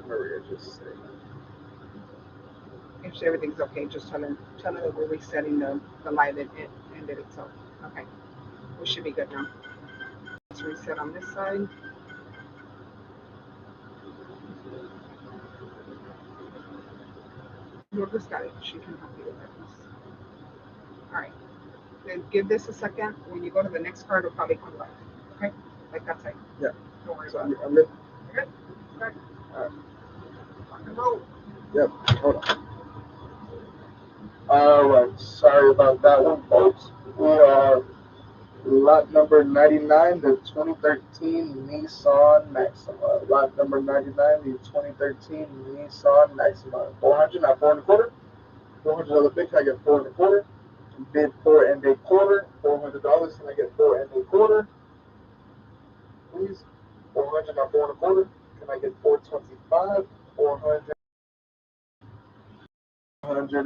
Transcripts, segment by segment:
Maria just say. If everything's okay, just tell her that we're resetting the light and that it's off. Okay, we should be good now. Let's reset on this side. Whoever's got it, she can help you with it. All right, then give this a second. When you go to the next card, it'll probably come back. Okay, like that side. Yeah. Don't worry So about it. I'm good. Good. Good. All right. Rock and roll. Yep. Hold on. All right. Sorry about that one, folks. We are lot number 99, the 2013 Nissan Maxima. Lot number 99, the 2013 Nissan Maxima. 400, not four and a quarter. $400 bid, can I get four and a quarter? Bid four and a quarter. $400, can I get four and a quarter? Please. 400, not four and a quarter. Can I get 425? 400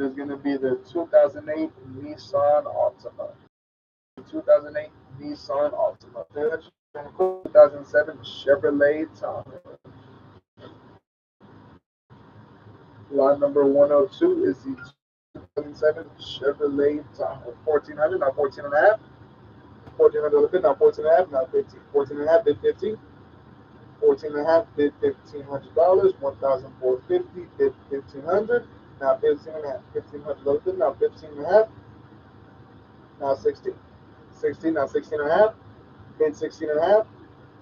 is going to be the 2008 Nissan Altima. 2008 Nissan Altima. 2007 Chevrolet Tahoe. Lot number 102 is the 2007 Chevrolet Tahoe. 1400, now 14 and a half. 1400 bid, now 14 and a half, now 15. 14 and a half, bid 15. 14 and a half, bid $1,500. 1,450, bid 1,500. Now 15 and a half. $1,500 bid, now 15 and a half. Now 16. 16, now 16 and a half. Bid 16 and a half.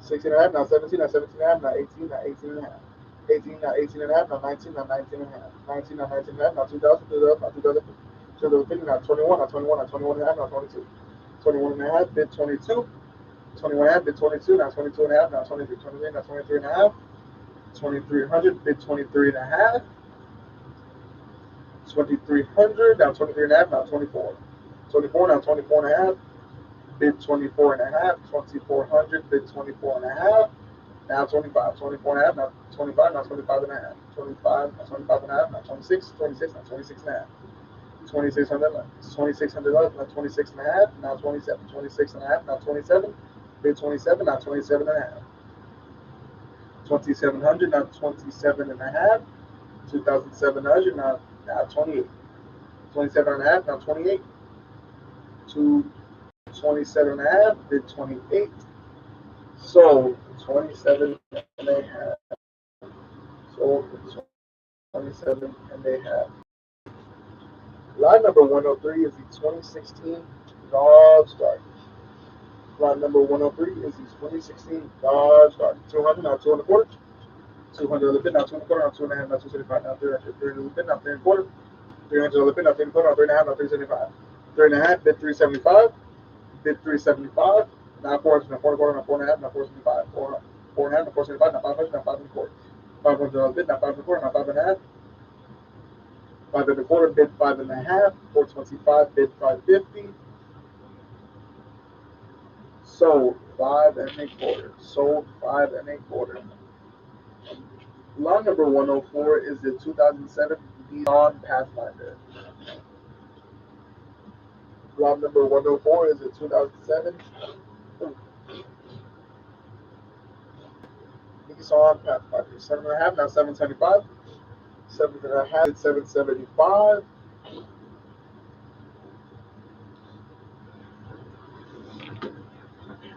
16 and a half, now 17, now 17 and a half, now 18, now 18 and a half. 18, now 18 and a half, now 19, now 19 and a half. 19, now 19 and a half, now 2,000, 2,000, now 2,000, 2,050, now 21, now 21, now 21 and a half, now 22. 21 and a half, bid 22. 21 and a half, bid 22, now 22 and a half, now 23, 23, now 23 and a half. 2,300, bid 23 and a half. 2,300, now 23 and a half, now 24. 24, now 24 and a half. Bid 24 and a half, 2,400, bid 24 and a half, now 25, 24 and a half, now 25, now 25 and a half, 25, now 25 and a half, now 26, 26, now 26 and a half, 2,600, $2,600, now 26 and a half, now 27, 26 and a half, now 27, bid 27, now 27 and a half, 2,700, now 27 and a half, 2,700, now 28, 27 and a half, now 28, 27 and a half, bid 28, sold 27 and a half, sold for 27 and a half. Lot number 103 is the 2016 Dodge Dart. Lot number 103 is the 2016 Dodge Dart. 200, now 2 and a quarter. 200 on the bid, now 2 and a quarter, now 2 and a half, now 275, now 300. 300 on the bid, now 3 and a quarter. 300 on the bid, now 3 and a quarter, now 3 and a half, now 375. 3 and a half, bid 375. Bid 375. Now 400, now 4 and a quarter, now 4 and a half, now 475. 4 and a half, now 475, now 500, now 5 and a quarter. 500 on the bid, now 5 and a quarter, now 5 and a half. 5 and a quarter, bid 5 and a half. 425, bid 550. Sold 5 and a quarter. Sold 5 and a quarter. Lot number 104 is the 2007 Nissan Pathfinder. Lot number 104 is the 2007 Nissan Pathfinder. 7.5, now 775. 7.5, 775.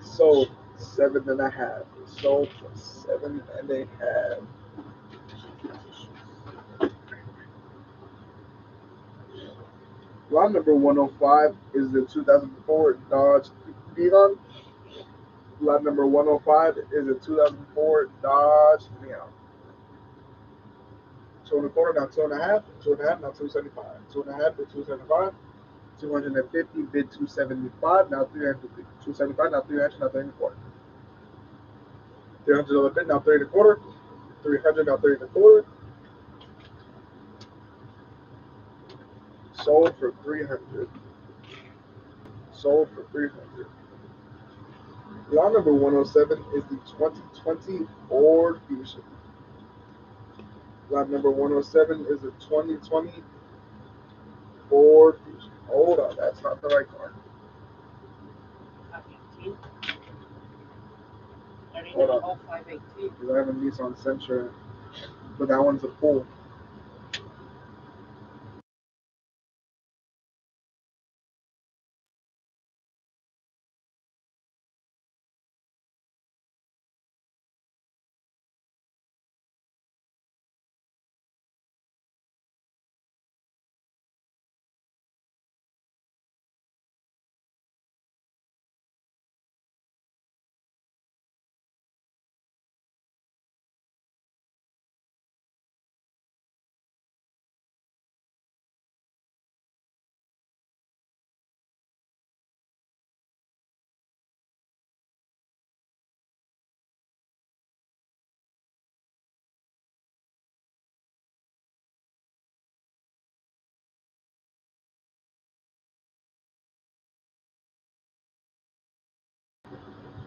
Sold 7.5. Sold for 7.5. Lot number 105 is the 2004 Dodge Neon. Lot number 105 is a 2004 Dodge Neon. 2 and a quarter, now 2.5. 2.5, now 275. 2.5 to 275. 250, bid 275, now 300. 275, now 300, now 3 and a quarter. $300 bid, now 3 and a quarter. 300, now 3 and a quarter. Sold for 300. Sold for 300. Lot number 107 is the 2020 Ford Fusion. Lot number 107 is the 2020 Ford Fusion. Hold on, that's not the right car. Hold on. Because I have a Nissan Sentra but that one's a pull.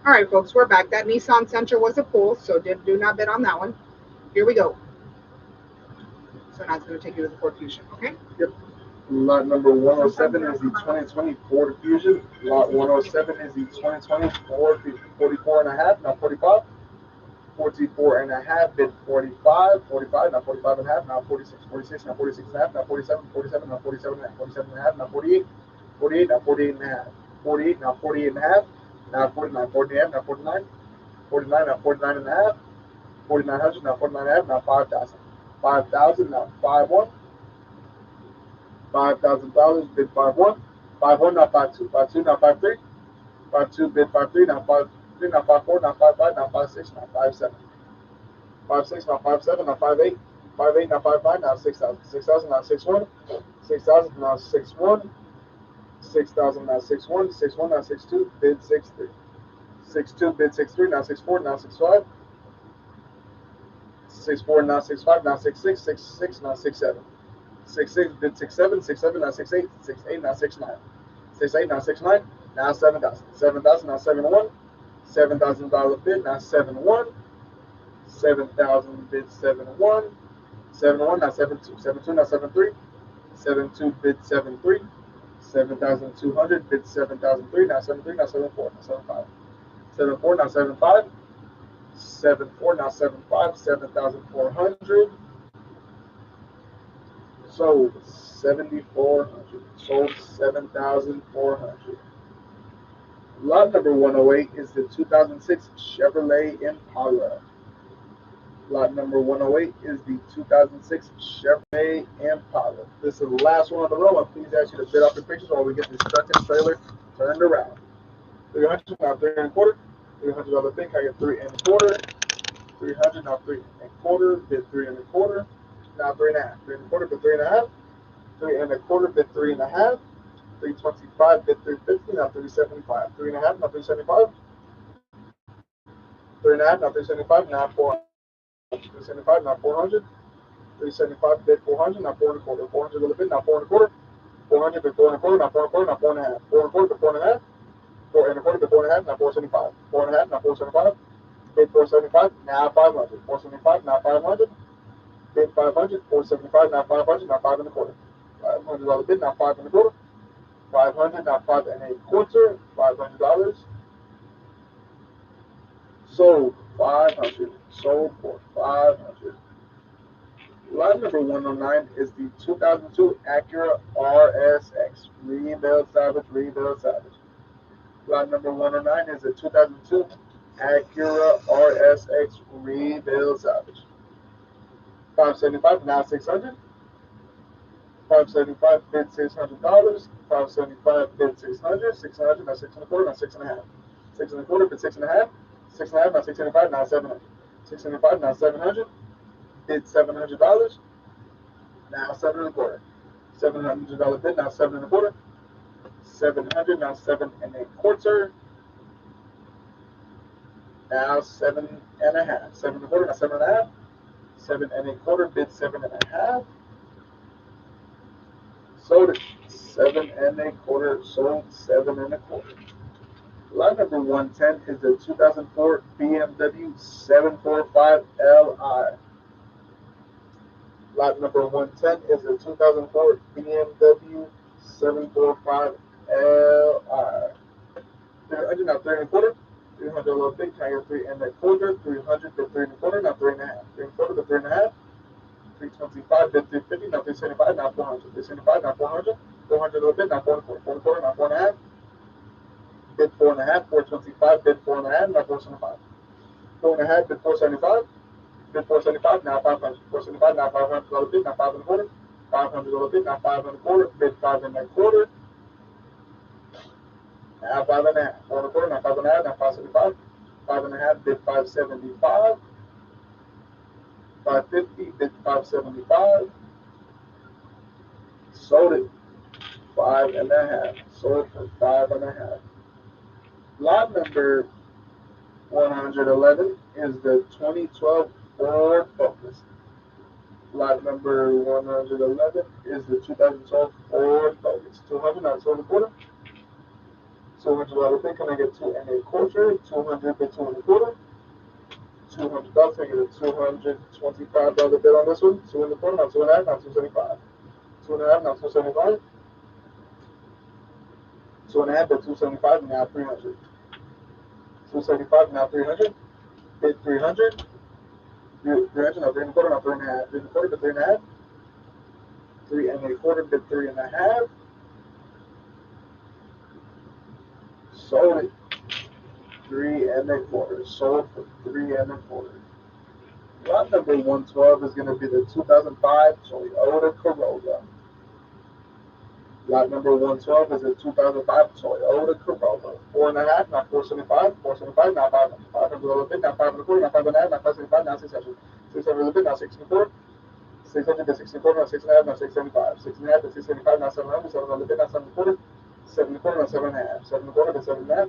All right, folks, we're back. That Nissan Sentra was a pull, so do not bet on that one. Here we go. So now it's going to take you to the Ford Fusion, okay? Yep. Lot number 107 is the 2020 Ford Fusion. Lot 107 is the 2020 Ford 44 and a half, now 45. 44 and a half, bid 45, 45, now 45 and a half, now 46, 46, now 46 and a half, now 47, 47, now 47 and a half, 47 and a half, now 48, 48, now 48 and a half, 48, now 48 and a half, now 49, 40 and a half, now 49, 49, now 49 and a half, 4900, now 49 and a half, now 5,000, 5,000, now 5-1, $5,000, bid 5-1, 5-1, now 5-2, 5-2, now 5-3, 5-2, bid 5-3, now 5-3, now 5-4, now 5-5, now 5-6, now 5-7. 5-6, now 5-7, now 5-8, 5-8, now 5-9, now 6,000, 6,000, now 6-1, 6,000, now 6-1, 6,000, now 6-1, 6-1, now 6-2, bid 6-3, 6-2, bid 6-3, now 6-4, now 6-5, 6-4, now 6-5, now 6-6, 6-6, now 6-7, 6-6, bid 6-7, 6-7, now 6-8, 6-8, now 6-9, 6-8, now 6-9, now 7,000, 7,000, now 7-1, $7,000 bid, now 7-1, 7,000 bid 7-1, 7-1, now 7-2, 7-2, now 7-3, 7-2 bid 7-3, 7,200 bid 7,003, now 7-3, now 7-4, now 7-5, 7-4, now 7-5, 7-4, now 7-5, 7,400, sold 7,400, sold 7,400. Lot number 108 is the 2006 Chevrolet Impala. Lot number 108 is the 2006 Chevrolet Impala. This is the last one on the row. Please ask you to bid off your pictures while we get this truck and trailer turned around. 300, now 3 1/4. $300 bid, I get 3 1/4. 300, now 3 1/4. Bid 3 1/4. Now 3 1/2. 3 1/4, bid 3 1/2. 3 1/4, bid 3 1/2. 325, bid 350. Now 375. 3 1/2, now 375. 3 1/2, now 375. Now 400. 375, now 400. 375 bid 400, now 4 1/4. 400 bid, now 4 1/4. 400 bid 4 1/4, now 4 1/4, now 4 1/2. 4 1/4 bid 4 1/2. 4 1/4 bid 4 1/2, now 475. 4 1/2, now 475. Bid 475, now 500. 475, now 500. Bid 500. 475, now 500, now 5 1/4. $500 bid, now 5 1/4. 500, now 5 1/4. $500. Sold 500. Sold for 500. Lot number 109 is the 2002 Acura RSX. Rebuild salvage, rebuild salvage. Lot number 109 is the 2002 Acura RSX rebuild salvage. 575, now 600. 575 bid $600. 575 bid 600. 600, now 6 1/4, now 6 1/2. 6 1/4 bid 6 1/2. 6 1/2, now 675, now 700. 675, now 700. Bid $700. Now 7 1/4. $700 bid, now 7 1/4. 700, now 7 1/4. Now 7 1/2. 7 1/4, now 7 1/2. 7 1/4 bid 7 1/2. Sold it. 7 1/4. Sold 7 1/4. Lot number 110 is the 2004 BMW 745 Li. Lot number 110 is the 2004 BMW 745 Li. 300, now 3 1/4. 300 a little big, can I get 3 1/4. 300 to 3 1/4, now 3 1/2. 3 1/4 to 3 1/2. 325, bid 350, now 375, now 400, 375, now 400, 400 a little bit, now 4 and 4, 4 and 4, now 4 and a half, bid 4 and a half, 425, bid 4 and a half, now 475, 4 and a half, bid 475, bid 475, now 500, 475, now 500 a little bit, now 5 and a quarter, 500 a little bit, now 5 and a quarter, bid 5 and a quarter, now 5 and a half, 4 and a quarter, now 5 and a half, now 575, 5 and a half, bid 575, 550, bid 575, sold it 5 and a half, sold for 5 and a half. Lot number 111 is the 2012 Ford Focus. Lot number 111 is the 2012 Ford Focus. 200, not 2 and a quarter. $200 bid, can I get 2 and a quarter? 200 bid, 2 and a quarter. $200, can I get a $225 bid on this one? 2 and a quarter, not 2 and a half, not 275. 2 and a half, not 275. 2 and a half bid 275, now 300. 275, now 300. Bid 300. 300, now 3 and a quarter, now 3 and a half. 3 and a quarter, bid 3 and a half. 3 and a quarter, bid 3 and a half. Sold it. 3 and a quarter. Sold for 3 and a quarter. Lot number 112 is going to be the 2005 Toyota Corolla. Lot number 112 is a 2005 Toyota Corolla. 4 and a half, not 475. 475, not 500. 500 a little bit, not 5 and a quarter, not 5 and a half, not 575, not 600. 600 a little bit, not 6 and a quarter. 600 to 6 and a quarter, not 6 and a half, not 675. 6 and a half to 675, not 700. 7 a little bit, not 7 and a quarter. 7 and a quarter, not 7 and a half. 7 and a quarter, to 7 and a half.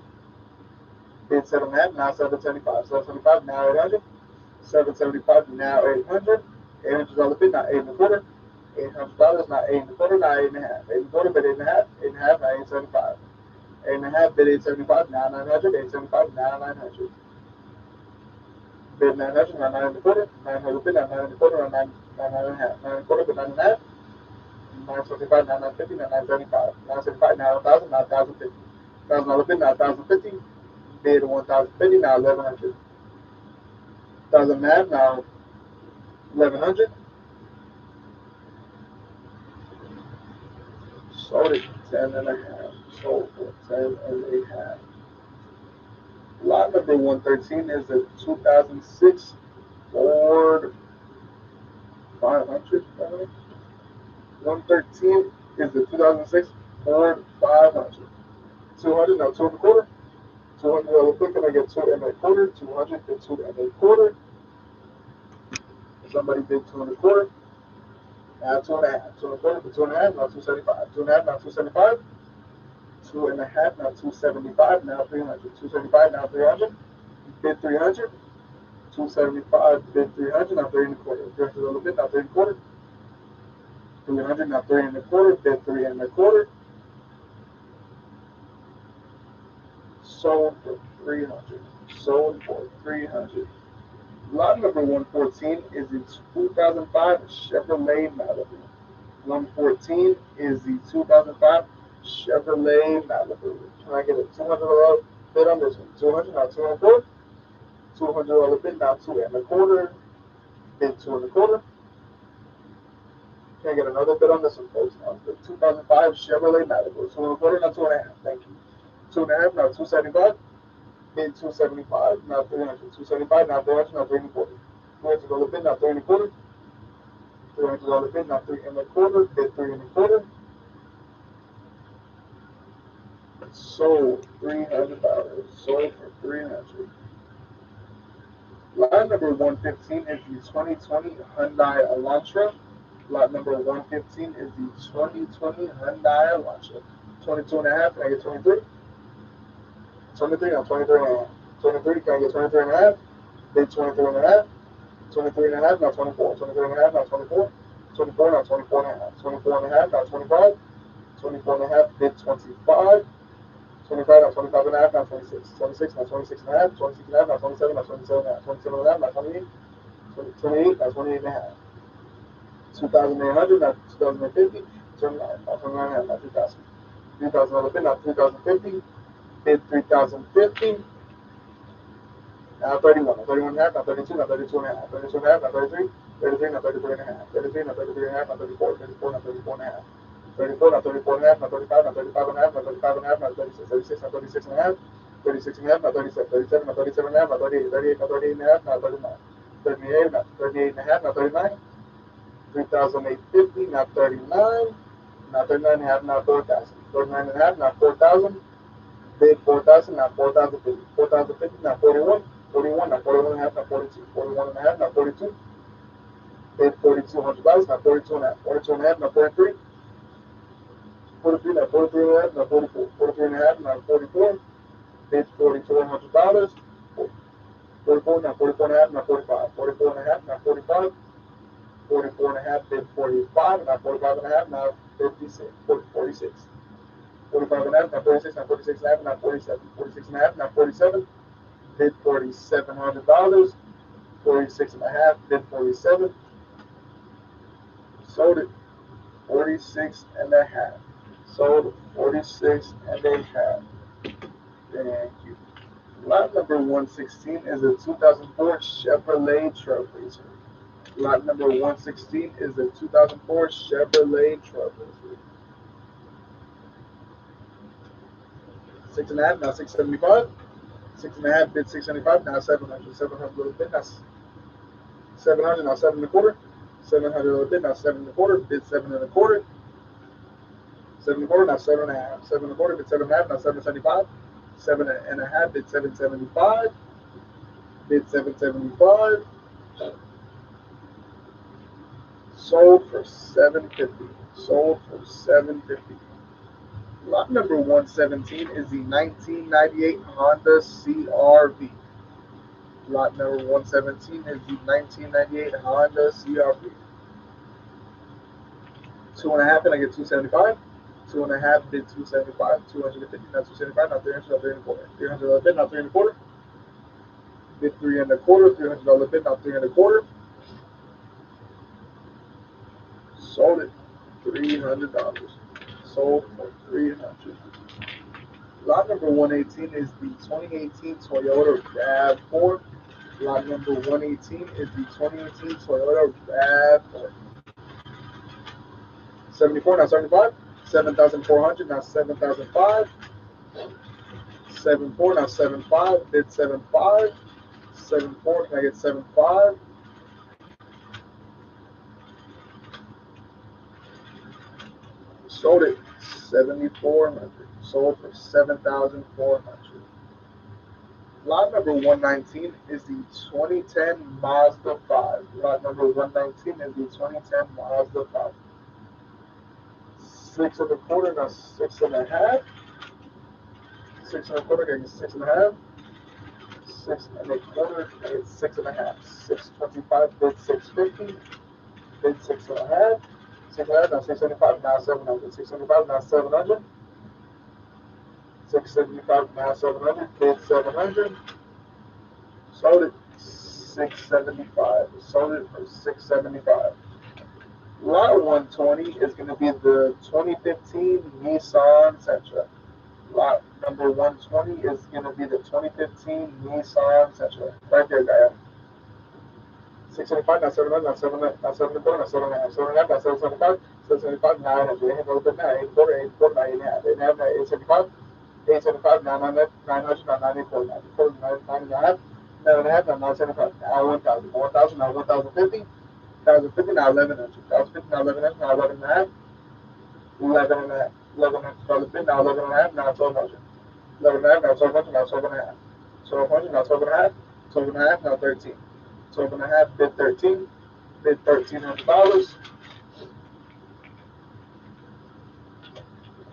Bid 7 and a half, now 775. 775, now 800. 775, now 800. 800 a bit, not 8 and a quarter. $800, not 8 and a quarter, not 8 and a half. 8 and a quarter, bid 8 and a half. 8 and a half, now 875. 8 and a half, bid 875, now 900. 875, now 900. Bid 900, now 9 and a quarter. 900 bid, now 9 and a quarter, now 9 and a half. 9 and a quarter, bid 9 and a half. 975, now 950, now 975. 975, now 1,000, now 1,050. $1,000 bid, now 1,050. Bid 1,050, now 1,100. 1,000 and a half, now 1,100. Sold it 10 and a half. Sold for 10 and a half. Lot number 113 is a 2006 Ford 500. 113 is the 2006 Ford 500. 200, now 2 and a quarter. 200 quick, and I get 2 and a quarter. 200 to 2 and a quarter. Somebody did 2 and a quarter. Now 2 and a half. 2 and a quarter to 2 and a half, now 275. 2 and a half, now 275. 2 and a half, now 275, now 300. 275, now 300. Bid 300. 275, bid 300, now 3 and a quarter. 300 a little bit, now 3 and a quarter. 300, now 3 and a quarter. Bid 3 and a quarter. Sold for 300. Sold for 300. Lot number 114 is the 2005 Chevrolet Malibu. 114 is the 2005 Chevrolet Malibu. Can I get a $200 bid on this one? 200, now 2 and a quarter. $200 bid, now 2 and a quarter. Bid 2 and a quarter. Can I get another bid on this one, folks? Now the 2005 Chevrolet Malibu. 2 and a quarter, now 2 and a half. Thank you. 2 and a half, now 275. Bid 275, now 300. 275, now 300, now 3 and a quarter. $300 bid, now 3 and a quarter. $300 bid, now 3 and a quarter. Bid 3 and a quarter. Sold $300. Sold for 300. Lot number 115 is the 2020 Hyundai Elantra. Lot number 115 is the 2020 Hyundai Elantra. 22 and a half, can I get 23? 23, now 23 and a half. 23, can I get 23 and a half? Bid 23 and a half. 23 and a half, now 24. 23 and a half, now 24. 24, now 24 and a half. 24 and a half, now 25. 24 and a half, bid 25. 25, now 25 and a half, now 26. 26, now 26 and a half. 26 and a half, now 27, now 27 and a half. 27 and a half, now 28. 28, now 28 and a half. 2,800, now 2,050. 29, now 29 and a half, now 3,000. 3,000 on the bid, now 3,050. Bid 3,050. Now 31, now 31 and a half, now 32, now 32 and a half. 32 and a half, now 33. 33, now 33 and a half. 33, now 33 and a half, now 34, 34, now 34 and a half. 34, now 34 and a half, now 35, now 35 and a half, now 35 and a half, now 36, 36, now 36 and a half, 36 and a half, now 37, 37, now 37 and a half, now 38, 38, now 38 and a half, now 39, 38, now 38 and a half, now 39, 3,850, now 39, now 39 and a half, now 4,000, 39 and a half, now 4,000, bid 4,000, now 4,050, 4,050, now 41, 41, now 41 and a half, now 42, 41 and a half, now 42, bid $4,200, now 42 and a half, 42 and a half, now 43, 43, now 43 and a half, now 44, 43 and a half, now 44, bid $4,400, 44, now 44 and a half, now 45, 44 and a half, now 45, 44 and a half, bid 45, now 45 and a half, now 56, 46, 45 and a half, now 46, now 46 and a half, now 47, 46 and a half, now 47, bid $4,700, 46 and a half, bid 47, sold it 46 and a half, sold 46 and a half. Thank you. Lot number 116 is a 2004 Chevrolet Trailblazer. Lot number 116 is a 2004 Chevrolet Trailblazer. 6.5, now 675. 6.5, bid 675, now 700. 700 little bit, now 700, now 7 and a quarter. 700 little bit, now 7 and a quarter, bid 7 and a quarter. 7 and a quarter, now 7.5. 7 and a quarter, bid 7.5, now 775. 7 and a half, bid 775. Bid 775. Sold for 750. Sold for 750. Lot number 117 is the 1998 Honda CRV. Lot number 117 is the 1998 Honda CRV. 2.5 and I get 275. 2.5 bid 275. 250 now 275 now 300 now 3 and a quarter. 300 bid now 3 and a quarter. Bid 3 and a quarter. $300 bid now 3 and a quarter. Sold it $300. Sold for 300. Lot number 118 is the 2018 Toyota RAV4. Lot number 118 is the 2018 Toyota RAV4. 74 now 75. 7,400 now 7,005. 74 now 75. Bid 75. 74 can I get 75? Sold it 7,400. Sold for 7,400. Lot number 119 is the 2010 Mazda 5. Lot number 119 is the 2010 Mazda 5. 6 and a quarter, now 6.5. 6 and a quarter, getting 6.5. 6 and a quarter, getting 6.5. 625, bid 650. Bid 6.5. 6.5, now 675, now 700. 675, now 700. 675, now 700. Bid 700. Sold it 675. Sold it for 675. Lot 120 is going to be the 2015 Nissan Sentra. Lot number 120 is going to be the 2015 Nissan Sentra. Right there, guy. 675, now 700, now 700, now 700, now 7.5, 7.5, now 775, 775, 900. 800, now 8 quarter, now 8.5, 8.5, now 875, 875, now 900, now 94, 94, 9.5, 9.5, now 975, now 1,000, 1,000, now 1,050, 1,050, now 1,100, 1,050, now 1,100, now 11 and a half, 11 and a half, 1,100 bid, now 11 and a half, now 1,200, 11 and a half, now 1,200, now 12 and a half, 1,200, now 12 and a half, 12 and a half, now 13, 12 and a half, bid 13, bid $1,300,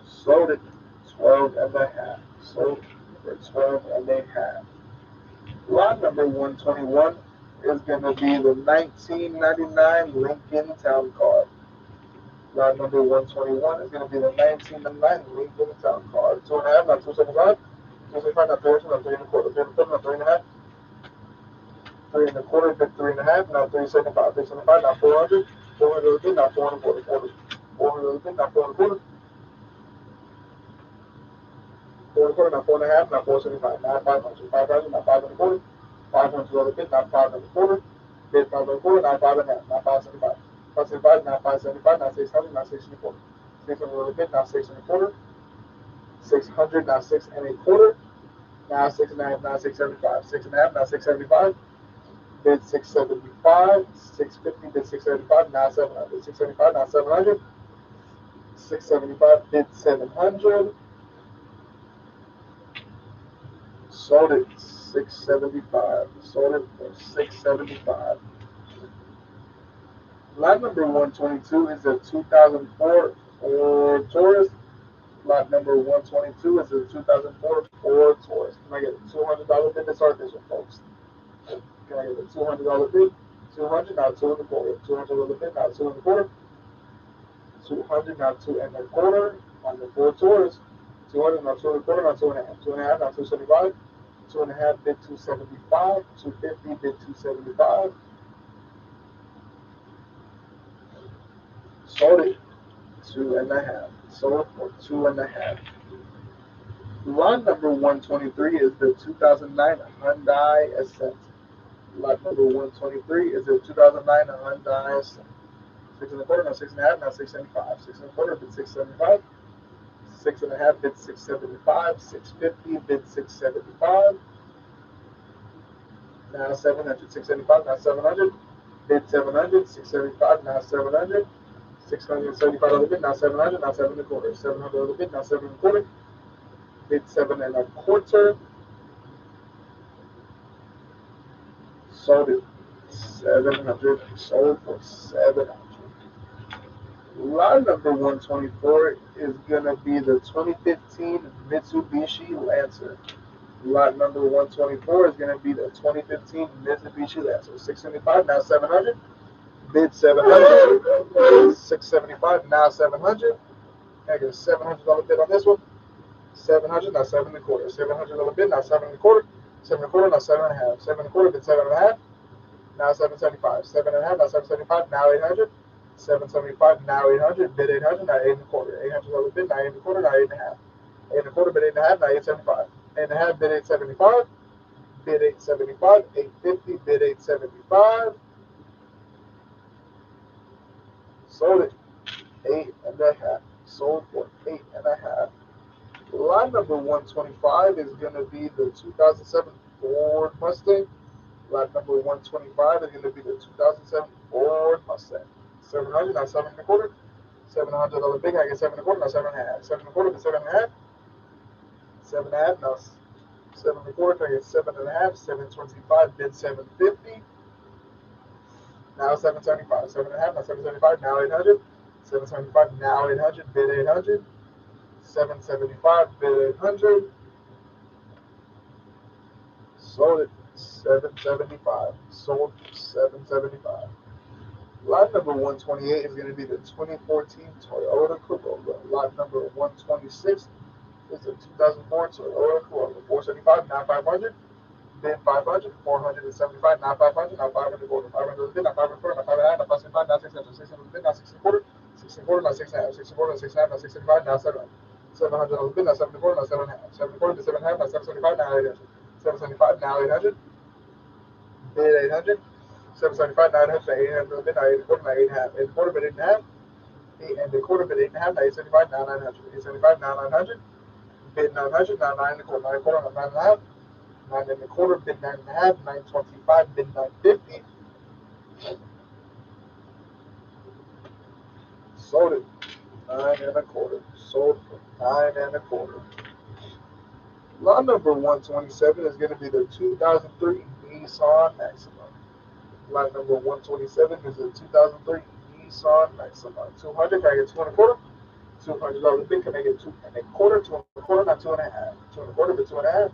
sold it 12 and a half, sold for 12 and a half. Lot number 121 is going to be the 1999 Lincoln Town Car. Lot number 121 is going to be the 1999 Lincoln Town Car. 2.5, not 275. 275, not 300, not 3 and a quarter. 3 and a quarter, not 3 and a half. 3 and a quarter, bid 3 and a half, now 375. 375, not 400. 400 bid, not 4 and a quarter. 400 bid, not 4 and a quarter. 4 and a quarter, not 4 and a half, not 475. Not 500. 500, not 5 and a quarter. 500 bid, not 5 and a quarter. bid 5 and a quarter, now 5 and a half, now 575. 575, now 575, now 600, now 6 and a quarter. 600 on the bid, now 6 and a quarter. 600, now 6 and a quarter. Now 6 and a half, now 675. 6 and a half, now 675. Bid 675. 650, bid 675, now 700. 675, now 700. 675, bid 700. Sold it 675. Sold it for 675. Lot number 122 is a 2004 Ford Taurus. Lot number 122 is a 2004 Ford Taurus. Can I get a $200 bid to start this one, folks? Can I get a $200 bid? 200, now 2 and a quarter. $200 bid, now 2 and a quarter. 200, now 2 and a quarter on the Ford Taurus. 200, now 2 and a quarter, now 2 and a half. 2 and a half, now 275. 2 and a half, bid 275. 250, bid 275. Sold it 2 and a half. Sold for 2 and a half. Lot number 123 is the 2009 Hyundai Ascent. Lot number 123 is the 2009 Hyundai Ascent. 6 and a quarter, now 6 and a half, now 675. 6 and a quarter, bid 675. 6 and a half, bid 675. 650, bid 675. Now 700. 675, now 700. Bid 700. 675, now 700. 675 on the bid, now 700, now 7 and a quarter. 700 on the bid, now 7 and a quarter. Bid 7 and a quarter. Sold it 700. Sold for 700. Lot number 124 is gonna be the 2015 Mitsubishi Lancer. Lot number 124 is gonna be the 2015 Mitsubishi Lancer. 675, now 700. Bid 700. 675, now 700. I get a $700 bid on this one. 700, now 7 and a quarter. $700 bid, now 7 and a quarter. 7 and a quarter, now 7 and a half. 7 and a quarter, bid 7 and a half. Now 775. 7 and a half, now 775. Now 800. 775, now 800. Bid 800, now 8 and a quarter. $800 bid, now 8 and a quarter. Now 8 and a half. 8 and a quarter, bid 8 and a half. Now 875. 8 and a half, bid 875. Bid 875. 850, bid 875. Sold it 8 and a half. Sold for 8 and a half. Lot number 125 is going to be the 2007 Ford Mustang. Lot number 125 is going to be the 2007 Ford Mustang. 700, now 7 and a quarter. $700 big, I get 7 and a quarter, now 7 and a half. 7 and a quarter, bid 7 and a half. 7 and a half, now 7 and a quarter, I get 7 and a half. 725, bid 750. Now 775. 7 and a half, now 775. Now 800. 775, now 800. Bid 800. 775, bid 800. Sold it 775. Sold 775. Lot number 128 is going to be the 2014 Toyota Corolla. Lot number 126 is the 2004 Toyota Corolla. 475, now 500. Bid 500. 475, now 500. Now 500 quarter. 500 bid, now 500 quarter. Now 5 and a half. Now 575, now 600. 600 bid, now 6 and a quarter. 6 and a quarter, now 6 and a half. 6 and a quarter, now 6 and a half. Now 675, now 700. 700 on the bid, now 7 and a quarter. Now 7 and a half. 7 and a quarter, bid 7 and a half. Now 775, now 800. 775, now 800. Bid 800. 775, now 800. 800 on the bid, now 8 and a quarter. Now 8 and a half. 8 and a quarter, bid 8 and a half. 8 and a quarter, bid 8 and a half. Now 875, now 900. 875, now 900. Bid 900, now 9 and a quarter. 9 and a quarter, now 9 and a half. 9 and a quarter, bid 9 and a half. 925, bid 950. Sold it 9 and a quarter. Sold for 9 and a quarter. Lot number 127 is going to be the 2003 Nissan Maxima. Lot number 127 is the 2003 Nissan Maxima. 200, can I get 2 and a quarter? $200 bid, can I get 2 and a quarter? 2 and a quarter, not 2 and a half. 2 and a quarter, bid 2 and a half.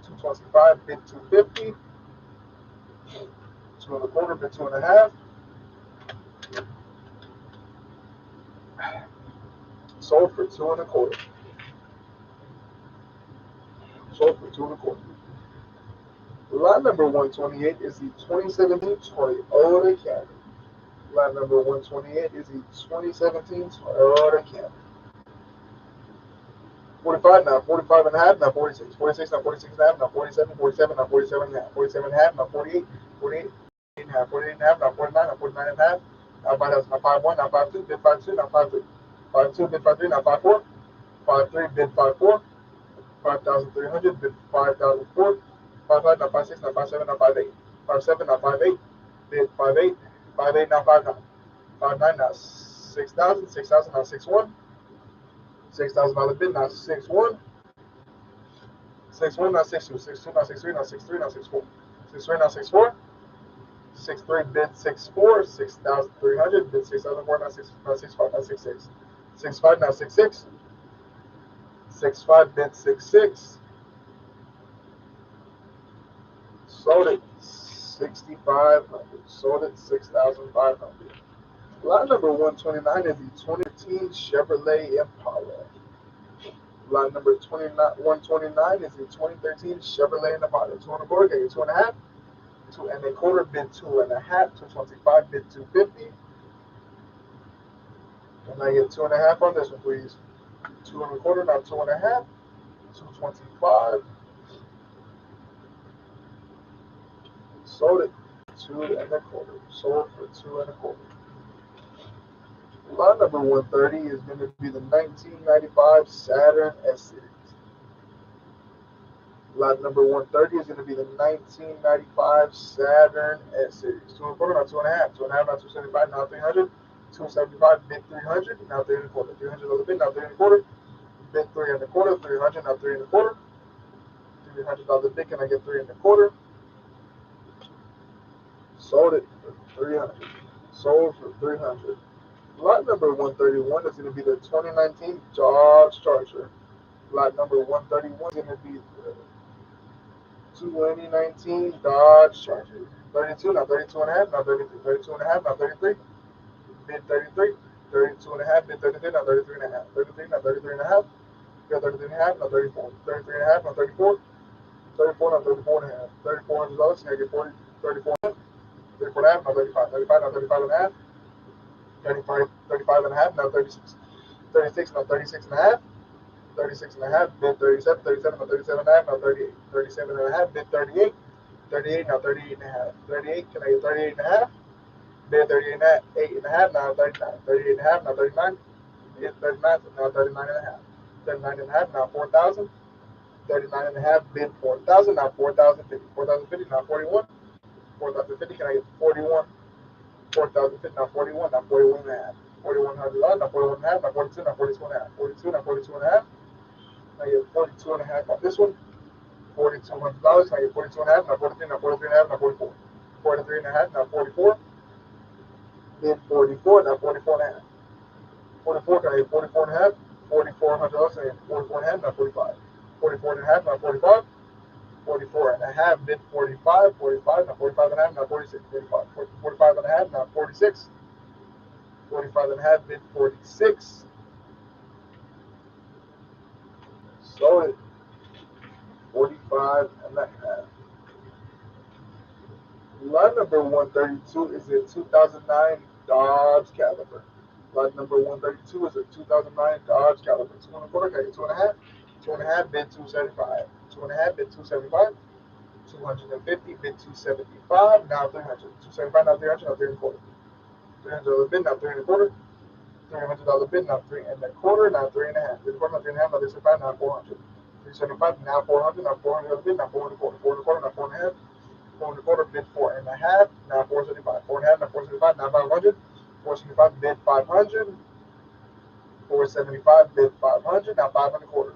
225, bid 250. 2 and a quarter, bid 2 and a half. Sold for 2 and a quarter. Sold for 2 and a quarter. Lot number 128 is the 2017 Toyota Camry. Lot number 128 is the 2017 Toyota Camry. 45 now, 45 and a half, now 46. 46 now, 46 and a half, now 47. 47 now, 47 and a half. 47 and a half, now 48. 48 and a half, 48 and a half, now 49, now 49 and a half, now 5,000, now 5-1, now 5-2, bid 5-2, now 5-3, 5-2, bid 5-3, now 5-4, 5-3, bid 5-4, 5,300, bid 5,004, 5-5, now 5-6, now 5-7, now 5-8, 5-7, now 5-8, bid 5-8, 5-8, now 5-9, 5-9, now 6,000, 6,000, now 6-1, $6,000 bid, now 6-1, 6-1, now 6-2, 6-2, now 6-3, now 6-3, now 6-4, 6-3, now 6-4, 6-3, bid 6-4, 6,300, bid 6,004, now 6-5, now 6-6, 6-5, now 6-6, 6-5, bid 6-6, sold it 6,500, sold it 6,500. Lot number 129 is the 2013 Chevrolet Impala. Lot number 129 is the 2013 Chevrolet Impala. 2.25, get you 2.5, 2.25, bid 2.5, 225, bid 250. And I get 2.5 on this one, please. 2.25, not 2.5, 225. Sold it 2.25. Sold for 2.25. Lot number 130 is going to be the 1995 Saturn S Series. Lot number 130 is going to be the 1995 Saturn S Series. 2.25, not 2.5. 2.5, not 275, now 300. 275, bid 300, now 3.25. 300 on the bid, now 3.25. Bid 3.25. 300, now 3.25. $300 bid, can I get 3.25? Sold it for 300. Sold for 300. Lot number 131 is going to be the 2019 Dodge Charger. Lot number 131 is going to be the 2019 Dodge Charger. 32, now 32 and a half, now 33, 32 and a half, now 33, bid 33, 32 and a half, bid 33, now 33 and a half, 33, now 33 and a half, bid 33 and a half, now 34, 33 and a half, now 34, 34, now 34 and a half, $3,400, now get 40, 34 and a half, 34 and a half, now 35, 35, now 35 and a half, 35, 35 and a half, now 36, 36, now 36 and a half, 36 and a half, bid 37, 37, now 37 and a half, now 38, 37 and a half, bid 38, 38, now 38 and a half, 38, can I get 38 and a half, bid 38 and a half, 8 and a half, now 39, 38 and a half, now 39, bid 39, now 39 and a half, 39 and a half, now 4,000, 39 and a half, bid 4,000, now 4,050, 4,050, now 41, 4,050, can I get 41, 4,050, now 41, now 41 and a half, 4,100, now 41 and a half, now 42, now 42 and a half, 42, now 42 and a half, now you get 42 and a half on this one, $4,200, now you get 42 and a half, now 43, now 43 and a half, now 44, 43 and a half, now 44, bid 44, now 44 and a half, 44, can I get 44 and a half, $4,400, now you get 44 and a half, now 45, 44 and a half, now 45, 44 and a half, bid 45, 45, now 45 and a half, now 46, 45, 45 and a half, now 46, 45 and a half, bid 46, sold it 45 and a half. Lot number 132 is a 2009 Dodge Caliber. Lot number 132 is a 2009 Dodge Caliber. 2.25, got you 2.5, 2.5, bid 275, 2.5, bid 275, 250, bid 275, now 300, 275, now 300, now 3.25, $300 bid, now 3.25, $300 bid, now 3.25, now 3.5, 3.25, now 3.5, now 375, now 400, 375, now 400, now 400 bid, now 4.25, 4.25, now 4.5, 4.25, bid 4.5, now 475, 4.5, now 475, now 500, 475, bid 500, 475, bid 500, now 5.25,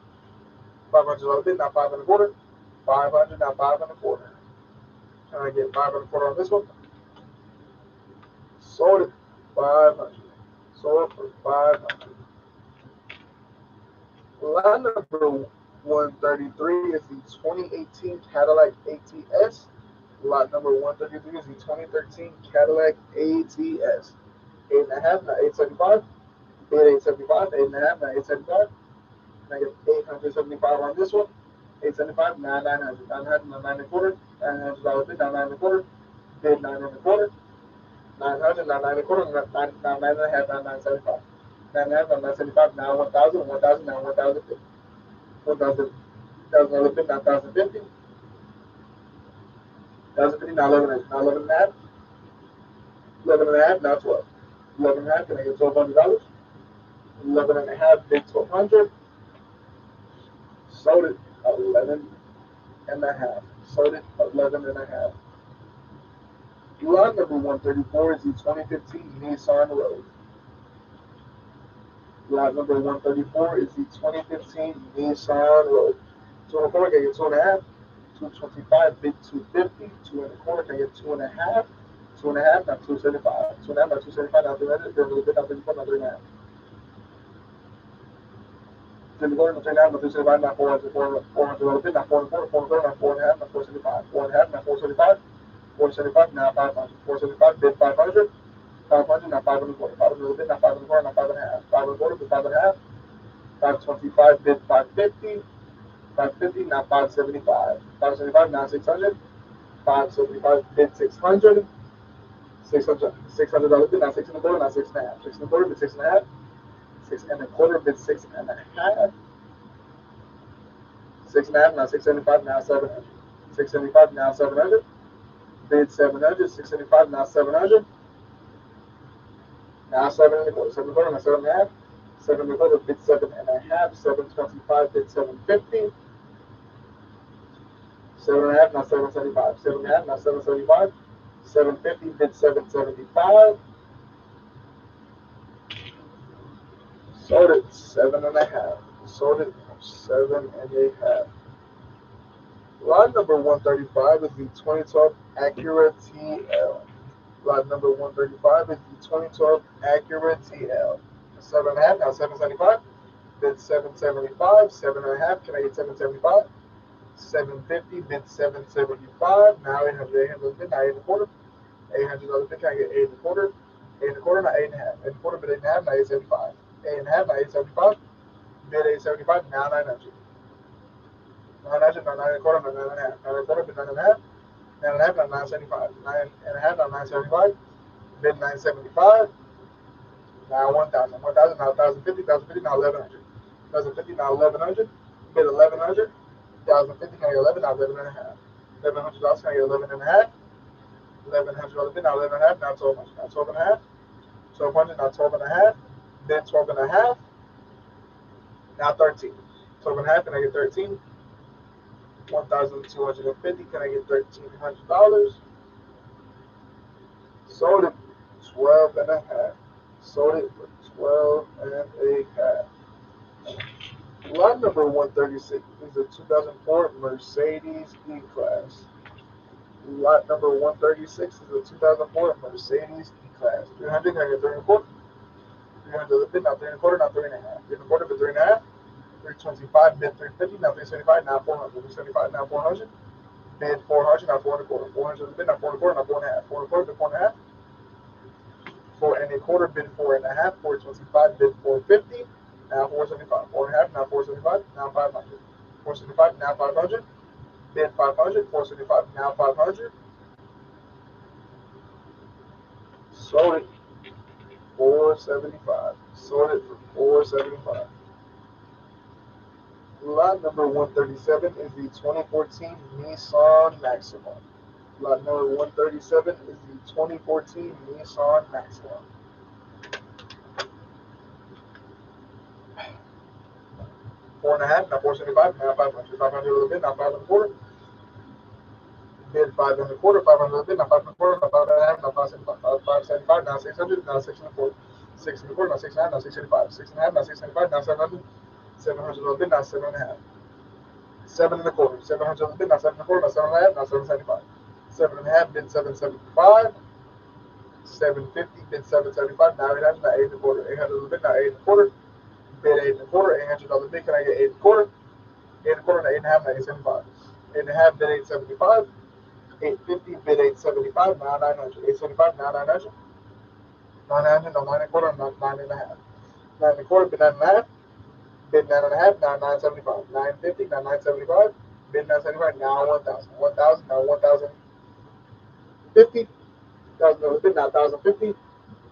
$500 bid, now 5.25, 500, now 5.25. Can I get 5.25 on this one? Sold it 500. Sold for 500. Line number 133 is the 2018 Cadillac ATS. Lot number 133 is the 2013 Cadillac ATS. 8.5, now 875. Bid 875, 8.5, now 875. Can I get 875 on this one? 875, now 900. 900, now 9.25. $900 bid, now 9.25. Bid 9.25. 900, now 9.25. Now 9.5, now 975. 9.5, now 975. Now 1,000. 1,000, now 1,050. 1,000. 1,000 bid, now 1,050. 1,050, now 11. Now 11 and a half. 11 and a half, now 12. 11 and a half, can I get $1,200? 11 and a half, bid 1200. Sold it 11 and a half. Sold it 11 and a half. Lot number 134 is the 2015 Nissan Road. Lot number 134 is the 2015 Nissan Road. 204, can I get two and a half? 225, bid 250, two and a quarter, can I get two and a half? Two and a half, now 275. Two and a half, now 275, now 300, then a little bit, now 34, now 3.5. Then the quarter, now 3.5, now 275, now 400, 400, a little bit, now 4 and a quarter, 4 and a quarter, now 4 and a half, now 475. 4 and a half, now 475. 475, now 500. 475, bid 500. 500, now 5 and a quarter. 5 and a little bit, now 5 and a quarter, now 5 and a half. 5 and a quarter, bid 5 and a half. 525, bid 550. 550, now 575. 575, now 600. 575, bid 600. 600, $600 bid, now 6 and a quarter, now 6 and a half. 6 and a quarter, bid 6 and a half. 6 and a quarter, bid 6 and a half. 6 and a half, now 675, now 700. 675, now 700. Bid 700. 675, now 700. Now 7 and a quarter. 7 and a quarter, now 7 and a half. 7 and a quarter, bid 7 and a half. 725, bid 750. 7 and a half, now 775. 7 and a half, now 775. 750, bid 775. Sold it 7 and a half. Sold it 7 and a half. Lot number 135 is the 2012 Acura TL. Lot number 135 is the 2012 Acura TL. 7 and a half, now 775. Bid 775. 7 and a half, can I get 775? 750, bid 775. Now 800, 800 bid, now 8 and a quarter. $800 bid, can I get 8 and a quarter? 8 and a quarter, now 8 and a half. 8 and a quarter, bid 8 and a half, now 875. 8 and a half, now 875. Bid 875, now 900. 900, now 9 and a quarter, now 9 and a half. 9 and a quarter, bid 9 and a half. 9 and a half, now 975. 9 and a half, now 975. Bid 975. Now 1,000. 1,000, now 1,050. 1,050, now 1,100. 1,050, now 1,100. Bid 1,100. 1,050, can I get 11? Now 11 and a half. $1,100, can I get 11 and a half? $1,100 bid, now 11 and a half. Now 1,200. Now 12 and a half. 1,200, now 12 and a half. Bid 12 and a half. Now 13. 12 and a half, can I get 13? 1,250, can I get $1,300? Sold it 12 and a half. Sold it for 12 and a half. Lot number 136 is a 2004 Mercedes E-Class. Lot number 136 is a 2004 Mercedes E-Class. 300, can I get 3 and a quarter? 300 the bid, now 3 and a quarter, now 3 and a half. 3 and a quarter, bid 3 and a half. 325, bid 350, now 375, now 400. 375, now 400. Bid 400, now 4 and a quarter. 400 the bid, now 4 and a quarter, now 4 and a half. 4 and a quarter, bid 4 and a half. 4 and a quarter, bid 4 and a half. 425, bid 450. Now 475. 4 and a half, now 475, now 500. 475, now 500. Bid 500. 475, now 500. Sold it 475. Sold it for 475. Lot number 137 is the 2014 Nissan Maxima. Lot number 137 is the 2014 Nissan Maxima. 4 and a half, now 475, now 500. 500 a little bit, now 5 and a quarter. Bid 5 and a quarter, 500 a little bit, now 5 and a quarter, now 5 and a half, now 575. 575, now 600, now 6 and a quarter. 6 and a quarter, now 6 and a half, now 675. 6 and a half, now 675, now 700. 700 a little bit, now 7 and a half. 7 and a quarter. 700 a little bit, now 7 and a quarter, now 7 and a half, now 775. 7 and a half, bid 775. 750, bid 775, now 800, now 8 and a quarter. 800 a little bit, now 8 and a quarter. Bid 8 and a quarter, $800 bid, can I get 8 and a quarter? 8 and a quarter, now 8 and a half, now 875. 8 and a half, bid 875. 850, bid 875, now 900. 875, now 900. 900, now 9 and a quarter, now 9 and a half. 9 and a quarter, bid 9 and a half. Bid 9 and a half, now 975. 950, now 975. Bid 975, now 1,000. 1,000, now 1,050. 1,000 bid, now 1,050.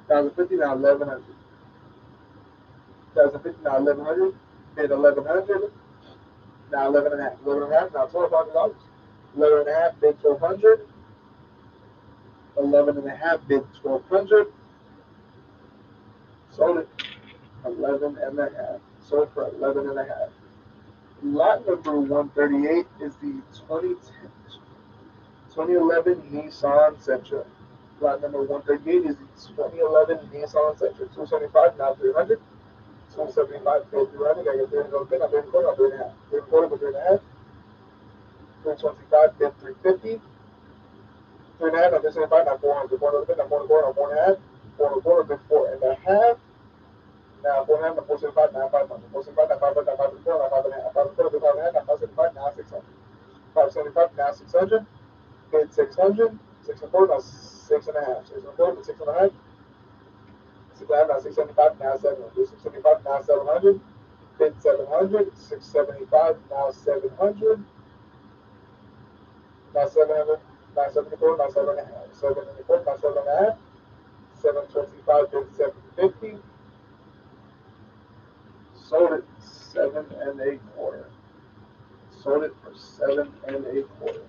1,050, now 1,100. 1,050, now 1,100. Bid 1,100. Now 11 and a half. 11 and a half, now $1,200. 11 and a half, bid 1,200. 11 and a half, bid 1200. Sold it 11 and a half. Sold for 11 and a half. Lot number 138 is the 2011 Nissan Sentra. Lot number 138 is the 2011 Nissan Sentra. 275, now 300. 275, bid 300. I get 300 on bid, I'm bidding quarter, I'm bidding half. Bidding quarter, but 3.5. 325, bid 350. 3.5, I'm bidding 75, now 400. Quarter of the bid, I'm 4 and a quarter, I'm 4.5. 4 and a quarter, bid 4.5. Now, 4.5, now 475, now 500. 475, now 500, now 500, now 5.5. 500, bid 5.5, now 575, now 600. 575, now 600. Bid 600. 6 and 4, now 6 and a half. 6 and 4, bid 6 and a half. 6 and a half, now 675, now 700. 675, now 700. Bid 700. 675, now 700. Now 700, now 74, now 7 and a half. 704, now 7 and a half. 725, bid 750. Sold it 7 and a quarter. Sold it for 7 and a quarter.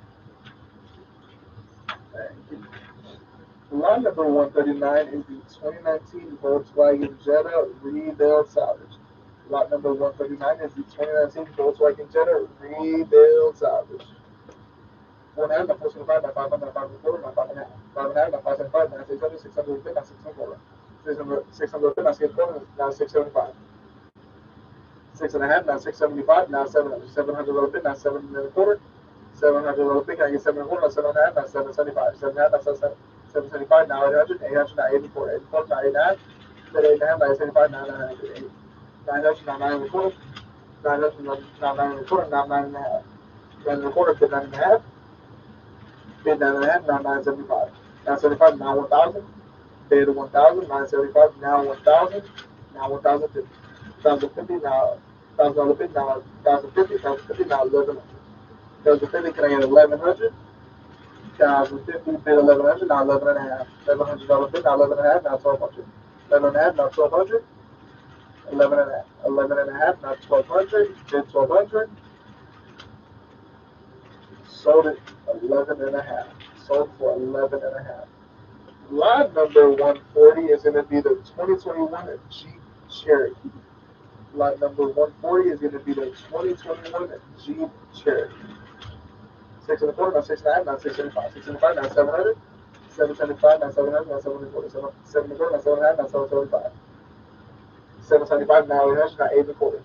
Thank you. Lot number 139 is the 2019 Volkswagen Jetta Rebuild Salvage. Lot number 139 is the 2019 Volkswagen Jetta Rebuild Salvage. 4.5, now 475, now 500, now 5 and a quarter, now 5.5. 5.5, now 575, now 600, 600 bid, now 6 and a quarter. 600 bid, now 6 and a quarter, now 675. 6.5, now 675, now 700. 700 bid, now 7 and a quarter. 700 bid, now I get 7 and a quarter, now 7.5, now 775. 7.5, now 775, now 800. 800, now 84. 84, now 8.5. Then 8.5, now 875, now 900. 900, now 9 and a quarter. 900, now 9 and a quarter, now 9.5. 9 and a quarter, bid 9.5. Bid 9.5, now 975. 975, now 1,000. Bid 1,000, 975, now 1,000. Now 1,050. 1,050, now $1,000 bid, now 1,050. 1,050, now 1,100. 1,050, can I get 1,100? 1,050, bid 1,100, now 11 and a half. $1,100 bid, now 11 and a half, now 1,200. 11 and a half, now 1,200. 11 and a half. 11 and a half, now 1,200. Bid 1,200. Sold it 11 and a half. Sold for 11 and a half. Lot number 140 is going to be the 2021 Jeep Cherokee. Lot number 140 is going to be the 2021 Jeep Cherokee. 6 and a quarter, now 6.5, now 675. 675, now 700. 775, now 700, now 740. 7 and a quarter, now 7.5, now 775. 775, now 800, now 8 and a quarter.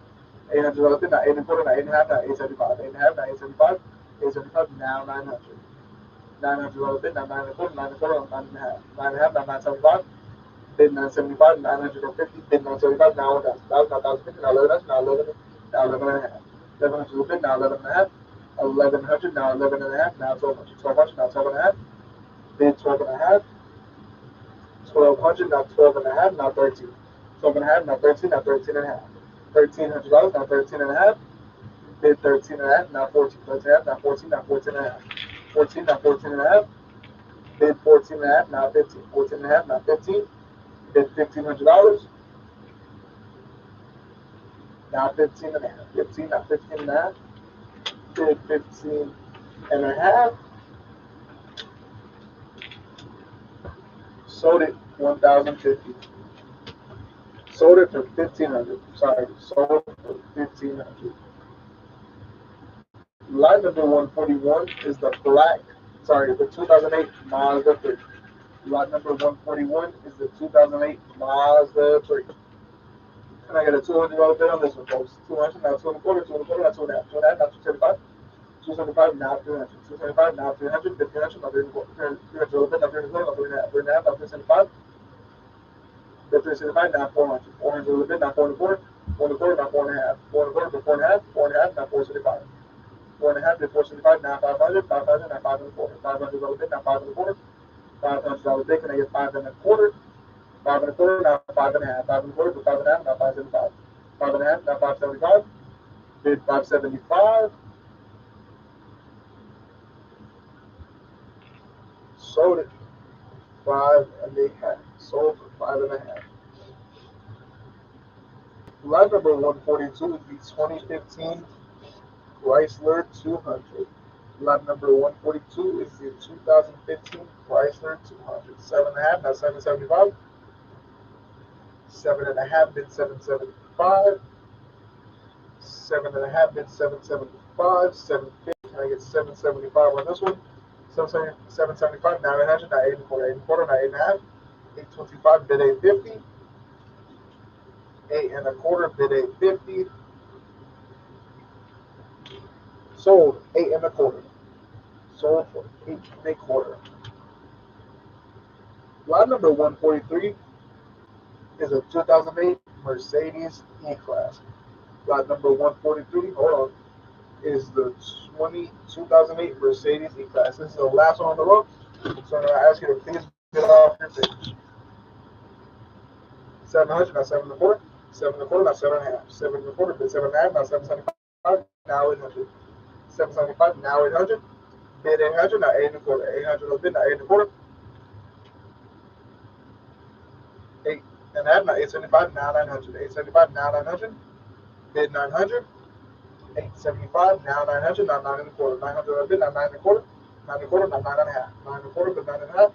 800 bid, now 8 and a quarter, now 8 and a half, now 875. 8 and a half, now 875. 875, now 900. 900 bid, now 9 and a quarter, 9 and a quarter, 9 and a half. 9 and a half, now 975. Bid 975, 950, bid 975, now 1,000. 1,000, now 1,050, now 1100, now 11, now 11 and a half. 1,100 bid, now 11 and a half. 1,100, now 11 and a half, now 1,200. 1,200, now 12 and a half. Bid 12 and a half. 1,200, now 12 and a half, now 13. 12 and a half, now 13, now 13 and a half. $1,300, now 13 and a half. Bid 13 and a half, now 14. 13 and a half, now 14, now 14 and a half. 14, now 14 and a half. Bid 14 and a half, now 15. 14 and a half, now 15. Bid $1,500. Now 15 and a half. 15, now 15 and a half. Bid 15 and a half. Sold it 1,050. Sold it for 1,500. Sorry, sold for 1,500. Lot number 141 is the black, sorry, the 2008 Mazda 3. Lot number 141 is the 2008 Mazda 3. And I got a $200 bid on this one, folks. 200, now 2 and a quarter, 2 and a quarter, now 2 and a half. 2 and a half, now 275. 275, now 300. 275, now 300. Bid 300, now 3 and a quarter. 300 bid, now 3 and a quarter, now 3 and a half. 3 and a half, now 375. Bid 375, now 400. 400 bid, now 4 and a quarter. 4 and a quarter, now 4 and a half. 4 and a quarter, bid 4 and a half. 4 and a half, now 475. 4 and a half, bid 475, now 500. 500, now 5 and a quarter. $500 bid, now 5 and a quarter. $500 bid, can I get 5 and a quarter? 5 and a quarter, now 5 and a half. 5 and a quarter, bid 5 and a half, now 575. 5 and a half, now 575. Bid 575. Sold it 5 and a half. Sold for 5 and a half. Lot number 142 is the 2015 Chrysler 200. Lot number 142 is the 2015 Chrysler 200. 7.5, now 775. 7.5 bid 775. 7.5 bid 775. 750. Can I get 775 on this one? 775, now 800, now 8 and a quarter, 8 and a quarter, now 8 and a half. 825 bid 850. 8 and a quarter bid 850. Sold 8 and a quarter. Sold for 8 and a quarter. Lot number 143 is a 2008 Mercedes E-Class. Lot number 143, hold on, is the 2008 Mercedes E-Class. This is the last one on the road, so I'm going to ask you to please bid off your pitch. 700, now 7 and a quarter. 7 and a quarter, now 7.5. 7 and a quarter, bid 7.5, now 775, now 800. 775, now 800. Bid 800, now 8 and a quarter. 800 on the bid, now 8 and a quarter. 8 and a half, now 875, now 900. 875, now 900. Bid 900. 875, now 900, now 9 and a quarter. 900 on the bid, now 9 and a quarter. 9 and a quarter, now 9 and a half. 9 and a quarter, bid 9 and a half.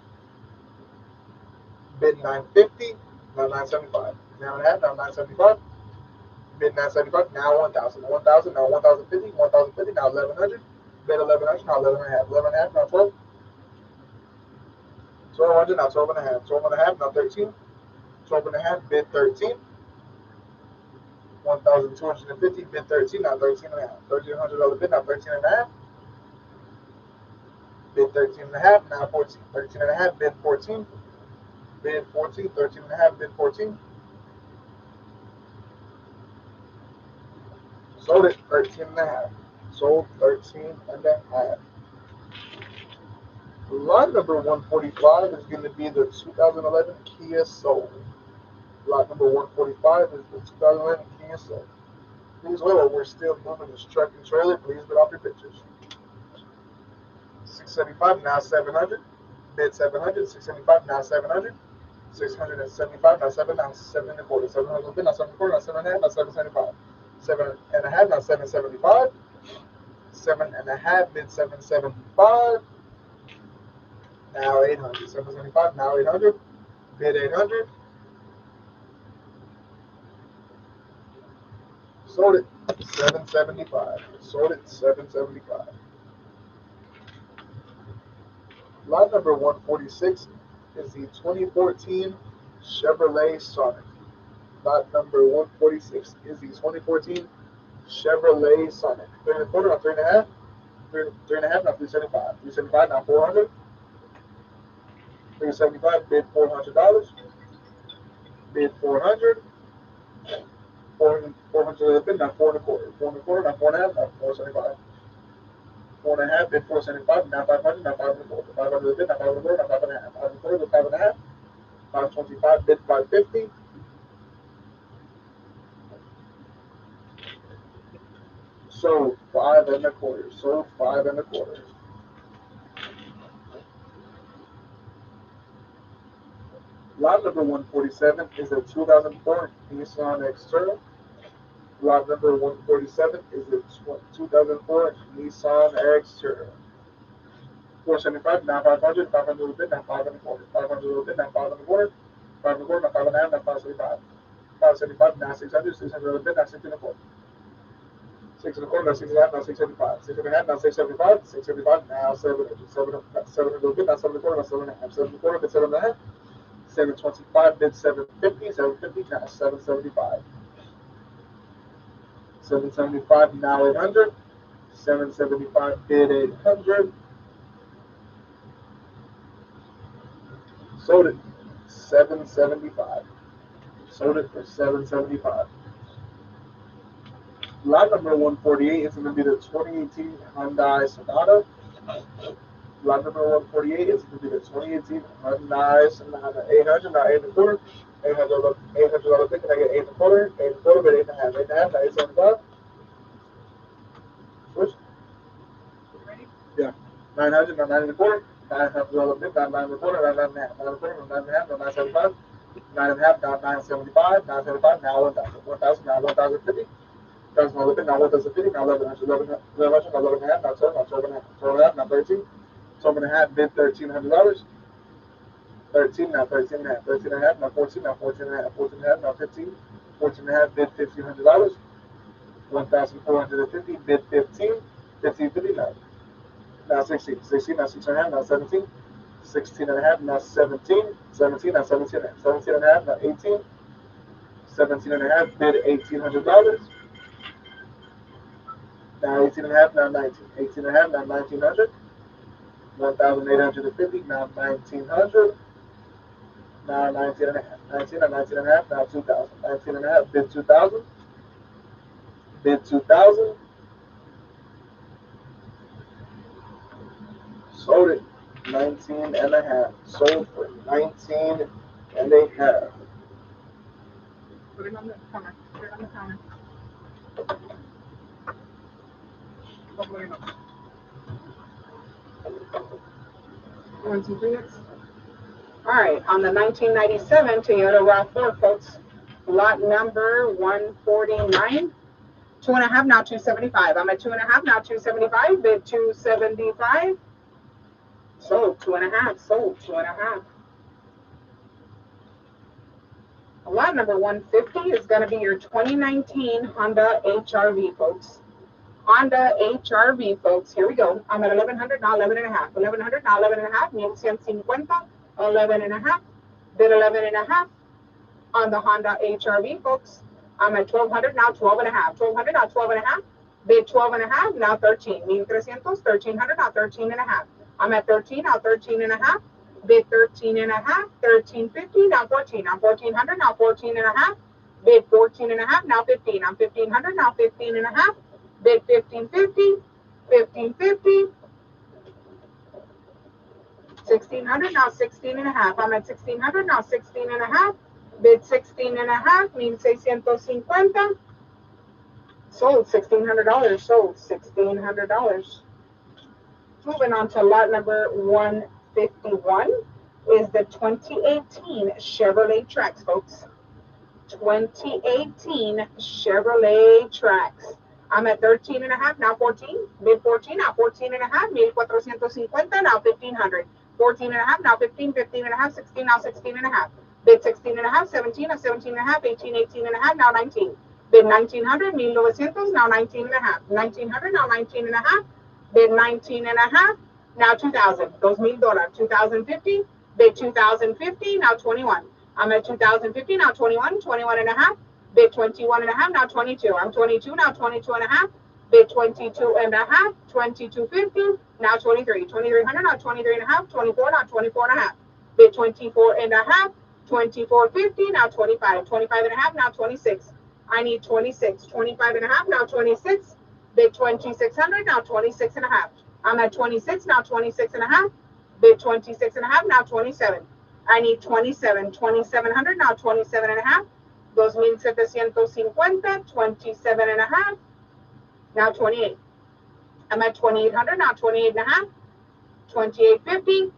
Bid 950, now 975. 9 and a half, now 975. Bid 975, now 1000. 1000, now 1050. 1050, now 1100. Bid 1100, now 11 and a half. 11 and a half, now 12. 1200, now 12 and a half. 12 and a half, now 13. 12 and a half, bid 13. 1250, bid 13, now 13 and a half. $1,300 bid, now 13 and a half. Bid 13 and a half, now 14. 13 and a half, bid 14. Bid 14, 13 and a half, bid 14. Sold it 13 and a half. Sold 13 and a half. Lot number 145 is going to be the 2011 Kia Soul. Lot number 145 is the 2011 Kia Soul. Please wait while we're still moving this truck and trailer. Please bid off your pictures. 675, now 700. Bid 700. 675, now 700. 675, now 7, now 7 and a quarter. 700 bid, now 7 and a quarter, now 7 and a half, now 775. 7 and a half, now 775. 7 and a half, bid 775. Now 800. 775, now 800. Bid 800. Sold it 775. Sold it 775. Lot number 146 is the 2014 Chevrolet Sonic. Lot number 146 is the 2014 Chevrolet Sonic. 3 and a quarter, now 3 and a half. 3 and a half, now 375. 375, now 400. 375, bid $400. Bid 400. 400 bid, now 4 and a quarter. 4 and a quarter, now 4 and a half, now 475. 4 and a half, bid 475, now 500, now 5 and a quarter. 500 bid, now 5 and a quarter, now 5 and a half. 5 and a quarter, bid 5 and a half. 525, bid 550. Sold 5 and a quarter. Sold 5 and a quarter. Lot number 147 is a 2004 Nissan Xterra. Lot number 147 is a 2004 Nissan Xterra. 475, now 500, 500 a bit, now 5 and a quarter. 500 a bit, now 5 and a quarter. 5 and a quarter, now 5 and a half, now 575. 575, now 600, 600 a bit, now 6 and a quarter. 6 and a quarter, now 6 and a half, now 675. 6 and a half, now 675. 675, now 700. 700 a bit, now 7 and a quarter, now 7 and a half. 7 and a quarter, bit 7 and a half. 725, bid 750. 750, now 775. 775, now 800. 775, bid 800. Sold it 775. Sold it for 775. Lot number 148 is going to be the 2018 Hyundai Sonata. Lot number 148 is going to be the 2018 Hyundai Sonata. 800, not 8 and a quarter. 800, 800 pick, and I get 8 and a quarter. 8 and a quarter, but 8 and a half. 8 and a half, now 875. Switch. Ready? Yeah. 900, now 9 and a quarter. 900 pick, now 9 and a quarter, now 9 and a half. 9 and a quarter, now 9 and a half, now 975. 9 and a half, now 975. 975, now 1000. 1000, now 1050. That's my limit. Now 1,050. Now 1,100. 1,100. Now 11 and a half. Now 12. Now 12 and a half. 12 and a half. Now 13. 12 and a half. Bid $1,300. 13. Now 13 and a half. 13 and a half. Now 14. Now 14 and a half. 14 and a half. Now 15. 14 and a half. Bid $1,500. 1,450. Bid 15. 1550. Now 16. 16. Now 6 and a half. Now 17. 16 and a half. Now 17. 17. Now 17 and a half. 17 and a half. Now 18. 17 and a half. Bid $1,800. Now 18 and a half. Now 19. 18 and a half. Now 1,900. 1,850. Now 1,900. Now 19 and a half. 19 and 19 and a half. Now 2,000. 19 and a half. Bid 2,000. Bid 2,000. Sold it. 19 and a half. Sold for 19 and a half. Put it on the counter. Put it on the counter. You want some Kleenex? All right, on the 1997 Toyota RAV4, folks, lot number 149. 2.5, now 275. I'm at 2.5, now 275. Bid 275. Sold 2.5. Sold 2.5. Lot number 150 is going to be your 2019 Honda HRV, folks. Honda HRV, folks. Here we go. I'm at 1,100, now 11 and a half. 1,100, now 11 and a half. 1,150, 11 and a half. Bid 11 and a half on the Honda HRV, folks. I'm at 1,200, now 12 and a half. 1,200, now 12 and a half. Bid 12 and a half, now 13. 1,300, 1,300, now 13 and a half. I'm at 13, now 13 and a half. Bid 13 and a half. 1,350, now 14. Now 1,400, now 14 and a half. Bid 14 and a half, now 15. I'm 1,500, now 15 and a half. Bid 1,550, 1,550. 1,600, now 16 and a half. I'm at 1,600, now 16 and a half. Bid 16 and a half, 1,650. Sold $1,600. Sold $1,600. Moving on to lot number 151 is the 2018 Chevrolet Trax, folks. 2018 Chevrolet Trax. I'm at 13 and a half, now 14. Bid 14, now 14 and a half. 1,450, now 1,500. 14 and a half, now 15. 15 and a half. 16, now 16 and a half. Bid 16 and a half. 17, now 17 and a half. 18, 18 and a half, now 19. Bid 1,900, 1,900, now 19 and a half. 1,900, now 19 and a half. Bid 19 and a half, now 2,000. Those $1,000. 2,050. Bid 2,050, now 21. I'm at 2,050, now 21. 21 and a half. Bid 21 and a half, now 22. I'm 22, now 22 and a half. Bid 22 and a half. 22.50, now 23. 2,300, now 23 and a half. 24, now 24 and a half. Bid 24 and a half. 24.50, now 25. 25 and a half, now 26. I need 26. 25 and a half, now 26. Bid 2,600, now 26 and a half. I'm at 26, now 26 and a half. Bid 26 and a half, now 27. I need 27. 2,700, now 27 and a half. 2,750, 27 and a half. Now 28. I'm at 2,800, now 28 and a half. 28.50.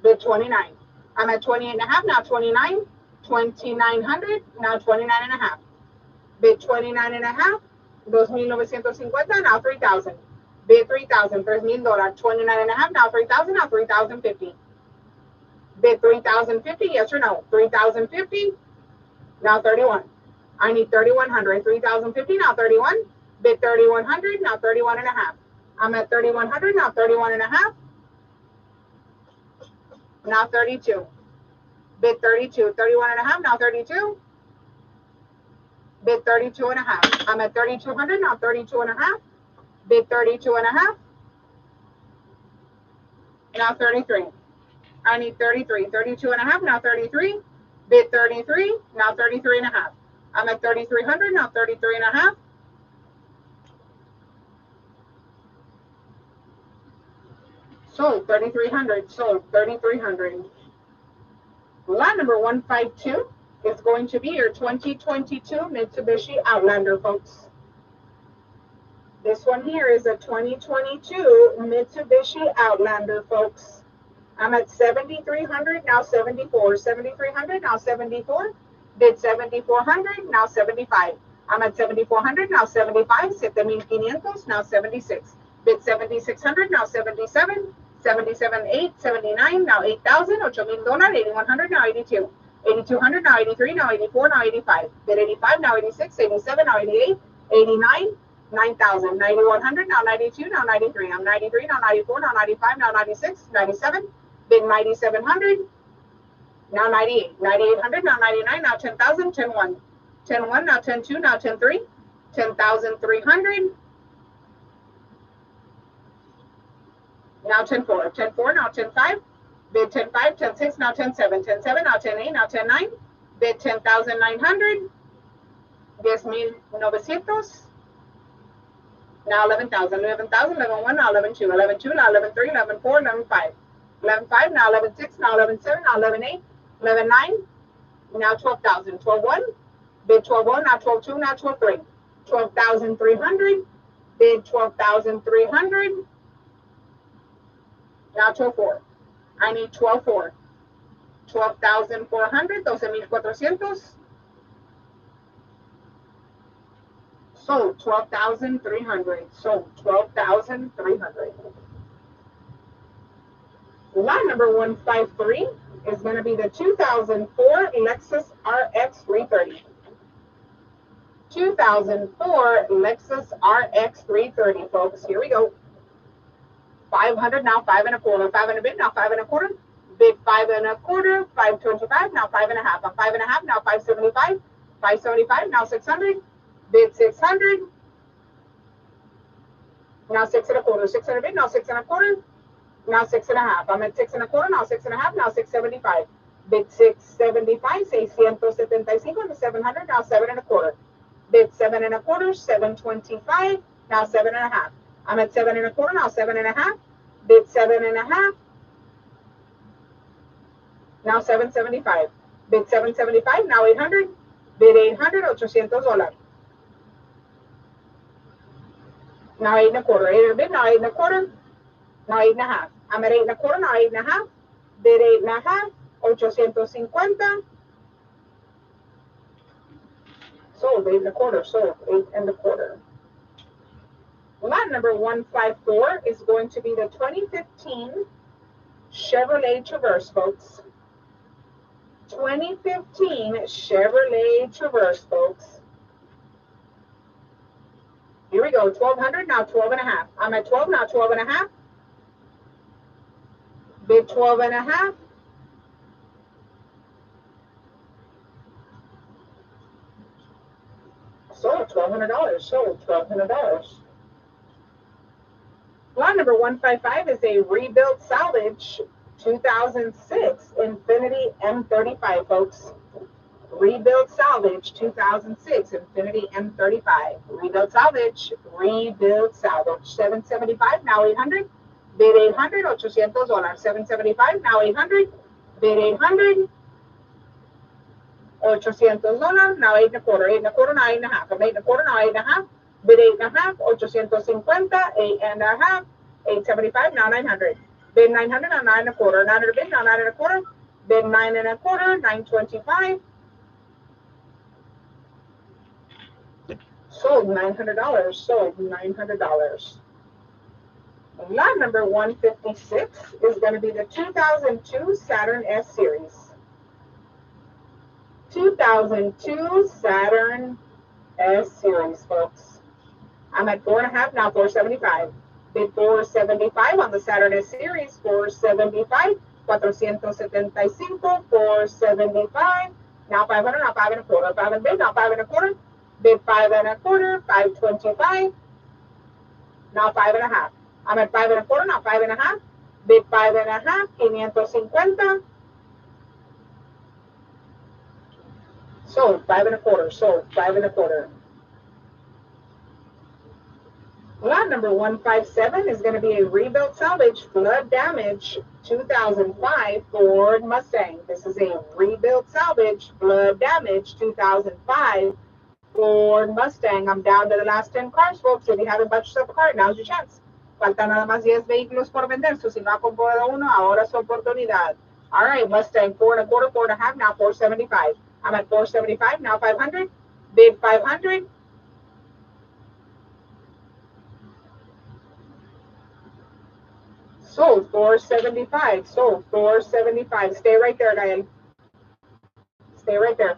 Bid 29. I'm at 28 and a half, now 29. 2,900, now 29 and a half. Bid 29 and a half. 2,950, now 3,000. Bid 3,000, $3,000. 29 and a half, now 3,000, now 3,050. Bid 3,050, yes or no? 3,050, now 31. I need 3,100. 3,050, now 31. Bid 3,100, now 31 and a half. I'm at 3,100, now 31 and a half. Now 32. Bid 32. 31 and a half, now 32. Bid 32 and a half. I'm at 3,200, now 32 and a half. Bid 32 and a half. Now 33. I need 33. 32 and a half, now 33. Bid 33, now 33 and a half. I'm at 3,300, now 33 and a half. Sold 3,300. Sold 3,300. Lot number 152 is going to be your 2022 Mitsubishi Outlander, folks. This one here is a 2022 Mitsubishi Outlander, folks. I'm at 7,300, now 74. 7,300, now 74. Bid 7,400, now 75. I'm at 7,400, now 75, 7,500, now 76. Bid 7,600, now 77, 77,800, 79, now 8,000, $8,000, 8,100, now 82. 8,200, now 83, now 84, now 85. Bid 85, now 86, 87, now 88, 89, 9,000, 9,100, now 92, now 93. I'm 93, now 94, now 95, now 96, 97. Bid 9,700, now 98, 9,800, now 99, now 10,000, 10,1. 10,1, now 10,2, now 10,3, 10,300, now 10,4, 10,4, now 10,5, bid 10,5, 10,6, now 10,7, 10,7, now 10,8, now 10,9, bid 10,900, 10,900, now 11,000, 11,000, 11,1, now 11,2, 11,2, now 11,3, 11,4, 11,5, 11,5, now 11,6, now 11,7, now 11,8, 11,9, now 12,000, 12,1, bid 12,1, now 12,2, now 12,3, 12,300, bid 12,300, now 12,4. I need 12,4. 12,400, 12,400. Sold 12,300. Sold 12,300. Lot number 153 is going to be the 2004 Lexus RX 330. 2004 Lexus RX 330, folks. Here we go. 500, now 5 1/4. 5 and a bit, now 5 1/4. Bid 5 1/4. 525, now 5 1/2. I'm 5 1/2, now 575. 575, now 600. Bid 600. Now 6 1/4. 6 and a bit, now 6 1/4. Now 6 1/2. I'm at 6 1/4, now 6 1/2, now 675. Bid 675, 675, 700, now 7 1/4. Bid 7 1/4, 725, now 7 1/2. I'm at 7 1/4, now 7 1/2. Bid 7 1/2, now 775. Bid 775, now 800. Bid 800, $800. Now 8 1/4. 8 bid, now 8 1/4. Now 8 1/2. I'm at 8 1/4, now 8 1/2. Bid 8 1/2, 850. Sold 8 1/4. Sold 8 1/4. Lot number 154 is going to be the 2015 Chevrolet Traverse, folks. 2015 Chevrolet Traverse, folks. Here we go. 1,200, now 12 1/2. I'm at 12, now 12 1/2. Bid 12 1/2. Sold $1,200. Sold $1,200. Lot number 155 is a rebuilt salvage 2006 Infiniti M35, folks. Rebuilt salvage 2006 Infiniti M35. Rebuilt salvage. Rebuilt salvage. 775, now 800. Bid 800, $800. 775, now 800. Bid 800. $800, now 8 1/4. 8 1/4, now 8 1/2. I'm 8 1/4, now 8 1/2. Bid 8 1/2, 850, 8 1/2, 875, now 900. Bid 900, now 9 1/4. 900 bid, now 9 1/4. Bid 9 1/4, 925. Sold $900. Sold $900. Lot number 156 is going to be the 2002 Saturn S Series. 2002 Saturn S Series, folks. I'm at 4 1/2, now 475. Bid 475 on the Saturn S Series, 475, 475, 475, now 500, now 5 1/4. 5 and bid, now 5 1/4. Bid 5 1/4, 525, now 5 1/2. I'm at 5 1/4, now 5 1/2. Bid 5 1/2, 550. Sold 5 1/4. Sold 5 1/4. Lot number 157 is going to be a rebuilt salvage flood damage 2005 Ford Mustang. This is a rebuilt salvage flood damage 2005 Ford Mustang. I'm down to the last 10 cars, folks. If you haven't bought yourself a car, now's your chance. Faltan nada más 10 vehículos por vender. So si no ha comprado uno, ahora es su oportunidad. All right, Mustang 4 1/4, 4 1/2, now 475. I'm at 475, now 500. Bid 500. Sold 475. Sold 475. Stay right there, Diane. Stay right there.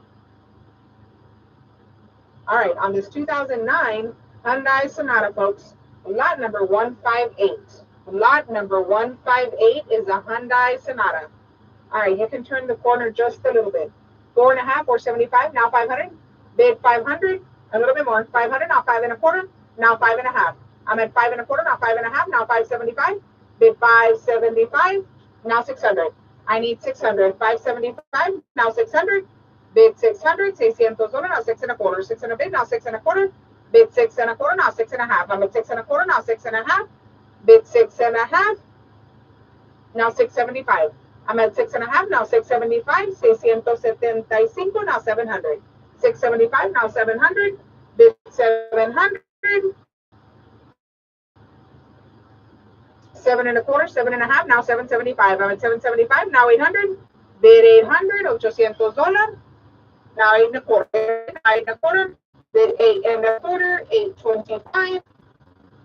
All right, on this 2009 Hyundai Sonata, folks, lot number 158. Lot number 158 is a Hyundai Sonata. All right, you can turn the corner just a little bit. 4.5, 475, now 500. Bid 500, a little bit more. 500, now 5.25, now 5.5. I'm at 5.25, now 5.5, now 575. Bid 575, now 600. I need 600. 575, now 600. Bid 600, $600, now 6.25. 600 bid, now 6.25. Bid 6.25, now 6.5. I'm at 6.25, now 6.5. Bid 6.5, now 675. I'm at 6.5, now 675, 675, now 700. 675, now 700, bid 700, 7.25, 7.5, now 775. I'm at 775, now 800, bid 800, $800, now 8.25, now 8.25, bid 8.25, 825,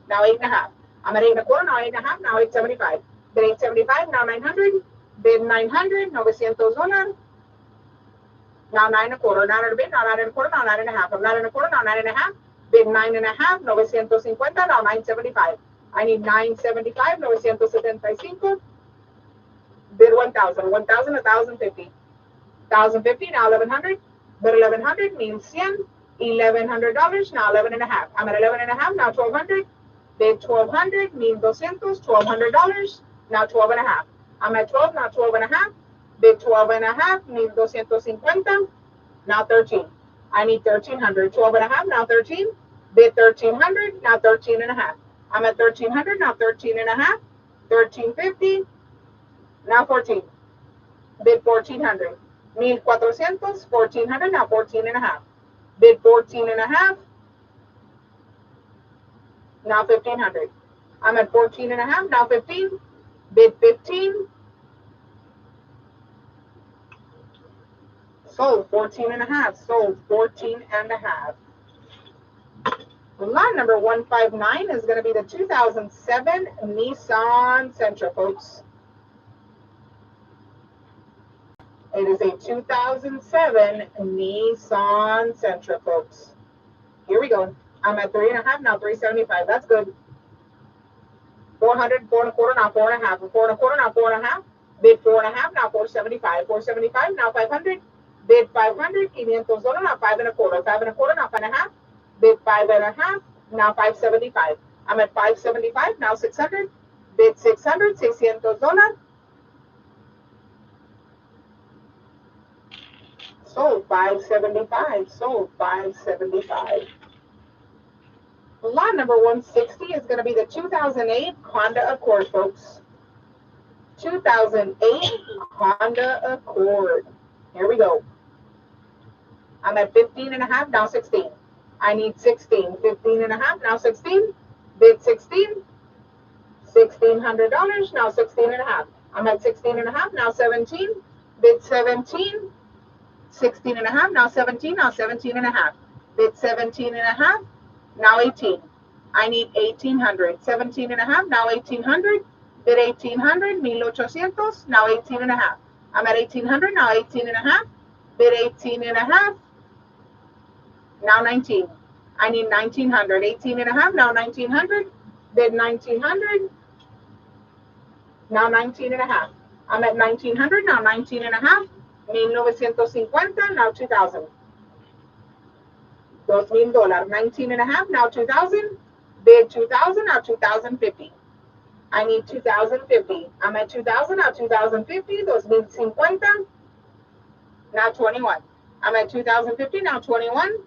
now 8.5. I'm at 8.25, now 8.5, now 875. Bid 875, now 900, bid 900, $900, now 9.25, 900 bid, now 9.25, now 9.5. I'm 9.25, now 9.5, bid 9.5, $950, now 975. I need 975, $975, bid 1,000, 1,000, 1,050. 1,050, now 1,100, bid 1,100 means 100, $1,100, now 11.5. I'm at 11.5, now 1,200, bid 1,200 means 200, $1,200, now 12.5. I'm at 12, now 12.5, bid 12.5 means 250, now 13. I need 1,300, 12.5, now 13, bid 1,300, now 13.5. I'm at 1,300, now 13.5, 1,350, now 14. Bid 1,400, 1,400, 1,400, now 14.5. Bid 14.5, now 1,500. I'm at 14.5, now 15. Bid 15. Sold 14.5. Sold 14.5. Lot number 159 is going to be the 2007 Nissan Sentra, folks. It is a 2007 Nissan Sentra, folks. Here we go. I'm at 3.5, now 375. That's good. 400, 4.25, now 4.5. 4.25, now 4.5. Bid 4.5, now 475. 475, now 500. Bid 500, $500, now 5.25. 5.25, now 5.5. Bid 5.5, now 575. I'm at 575, now 600. Bid 600, $600. Sold 575. Sold 575. Lot number 160 is going to be the 2008 Honda Accord, folks. 2008 Honda Accord. Here we go. I'm at 15.5, now 16. I need 16. 15.5, now 16. Bid 16. $1,600, now 16.5. I'm at 16.5, now 17. Bid 17. 16.5, now 17, now 17.5. Bid 17.5, now 18. I need 1,800. 17.5, now 1,800. Bid 1,800, 1,800, now 18.5. I'm at 1,800, now 18.5. Bid 18.5, now 19. I need 1,900. 18.5, now 1,900. Bid 1,900, now 19.5. I'm at 1,900, now 19.5. 1,950, now 2,000. $2,000. 19.5, now 2,000. Bid 2,000, now 2,050. I need 2,050. I'm at 2,000, now 2,050. 2,050, now 21. I'm at 2,050, now 21.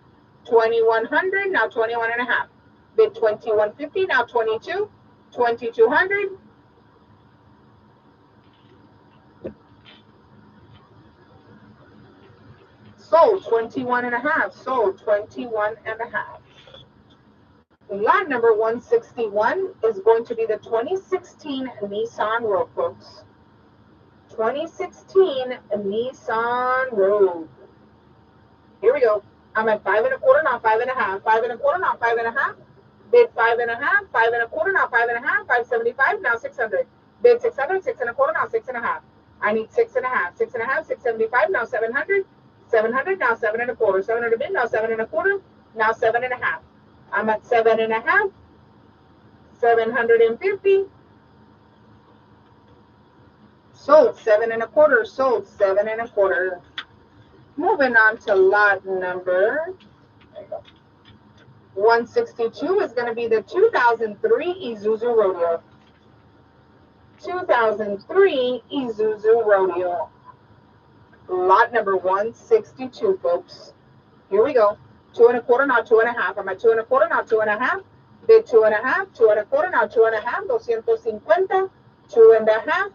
2,100, now 21.5. Bid 2,150, now 22. 2,200. Sold 21.5. Sold 21.5. Lot number 161 is going to be the 2016 Nissan Rogue, folks. 2016 Nissan Rogue. Here we go. I'm at 5.25, now 5.5. 5.25, now 5.5. Bid 5.5. 5.25, now 5.5. 575, now 600. Bid 600, 6 1/4, now 6.5. I need 6.5, 6.5, 675, now 700, 700, now 7 1/4, 700 bid, now 7 1/4, now 7.5. I'm at 7.5, 750. Sold 7 1/4, sold 7 1/4. Moving on to lot number 162 is going to be the 2003 Isuzu Rodeo. 2003 Isuzu Rodeo. Lot number 162, folks. Here we go. 2 1/4, now 2.5. I'm at 2 1/4, now 2.5. Bid 2.5, 2 1/4, now 2.5. 250, 2.5.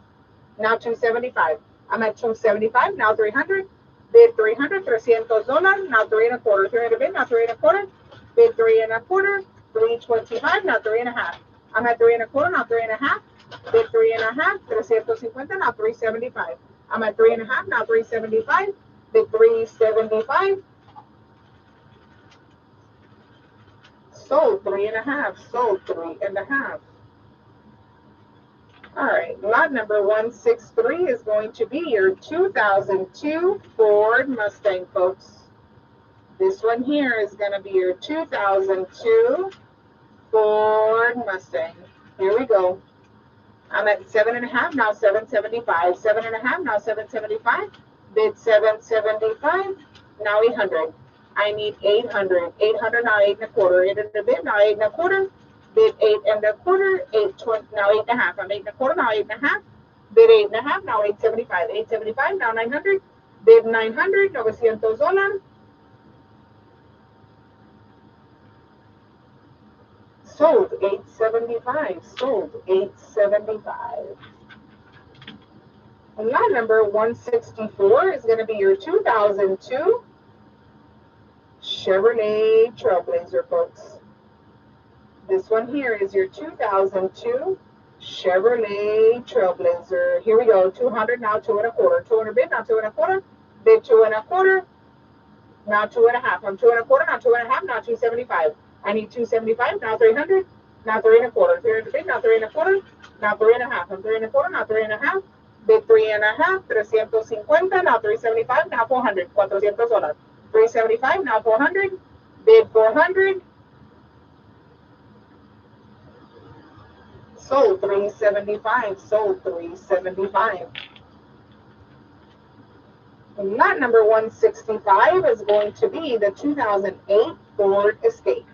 Now 275. I'm at 275, now 300. Bid 300, $300. Now 3 1/4. 300 bid, now 3 1/4. Bid 3 1/4. 325, now 3.5. I'm at 3 1/4, now 3.5. Bid 3.5. 350, now 375. I'm at 3.5, now 375. Bid 375. Sold 3.5. Sold 3.5. All right, lot number 163 is going to be your 2002 Ford Mustang, folks. This one here is going to be your 2002 Ford Mustang. Here we go. I'm at 7.5, now 775. 7.5, now 775. Bid 775, now 800. I need 800. 800, now 8 1/4. 800 bid, now 8 1/4. Bid 8 1/4. 820, now 8.5. I'm 8 1/4, now 8.5. Bid 8.5, now 875. 875, now 900. Bid 900, $900. Sold 875. Sold 875. And lot number 164 is going to be your 2002 Chevrolet Trailblazer, folks. This one here is your 2002 Chevrolet Trailblazer. Here we go. 200, now 2 1/4. 200 bid, now 2 1/4. Bid 2 1/4. Now 2.5. I'm 2 1/4, now 2.5, now 275. I need 275, now 300, now 3 1/4. 300 bid, now 3 1/4, now 3.5. I'm 3 1/4, now 3.5. Bid 3.5. 350, now 375, now 400. $400. 375, now 400. Bid 400. Sold 375. Sold 375. Lot number 165 is going to be the 2008 Ford Escape.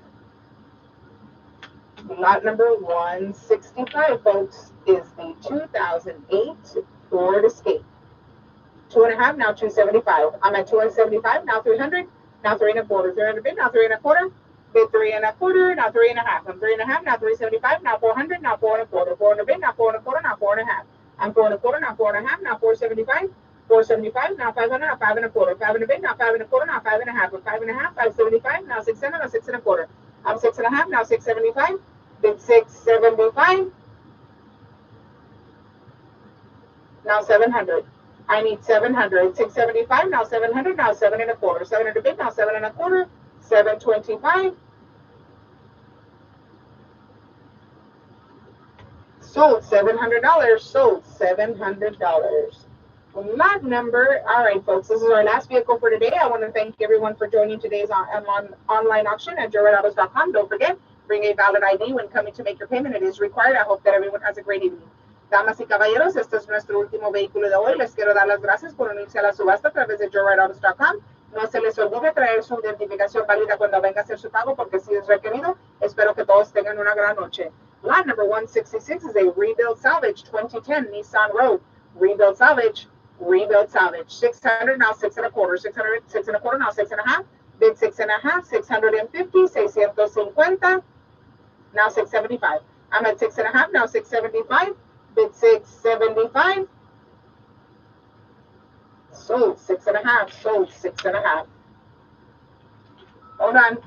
Lot number 165, folks, is the 2008 Ford Escape. 2.5, now 275. I'm at 275, now 300, now 3 1/4. 300 bid, now 3 1/4. Bid 3 1/4, now 3.5. I'm 3.5, now 375, now 400, now 4 1/4. 400 bid, now 4 1/4, now 4.5. I'm 4 1/4, now 4.5, now 475. 475, now 500, now 5 1/4. 500 bid, now 5 1/4, now 5.5. 5.5, 575, now 600, now 6 1/4. I'm 6.5, now 675. Bid 675. Now 700. I need 700. 675, now 700, now 7 1/4. 700 bid, now 7 1/4. 725. Sold $700. Sold $700. Lot number, all right, folks, this is our last vehicle for today. I want to thank everyone for joining today's online auction at joyrightautos.com. Don't forget, bring a valid ID when coming to make your payment. It is required. I hope that everyone has a great evening. Damas y caballeros, este es nuestro último vehículo de hoy. Les quiero dar las gracias por unirse a la subasta a través de joyrightautos.com. No se les olvide traer su identificación válida cuando venga a hacer su pago, porque si es requerido. Espero que todos tengan una gran noche. Lot number 166 is a rebuild salvage 2010 Nissan Rogue. Rebuild salvage. Rebuild salvage. 600, now 6 1/4. 600, 6 1/4, now 6.5. Bid 6.5. 650. 650. Now 675. I'm at 6.5, now 675. Bid 675. Sold 6.5. Sold 6.5. Hold on.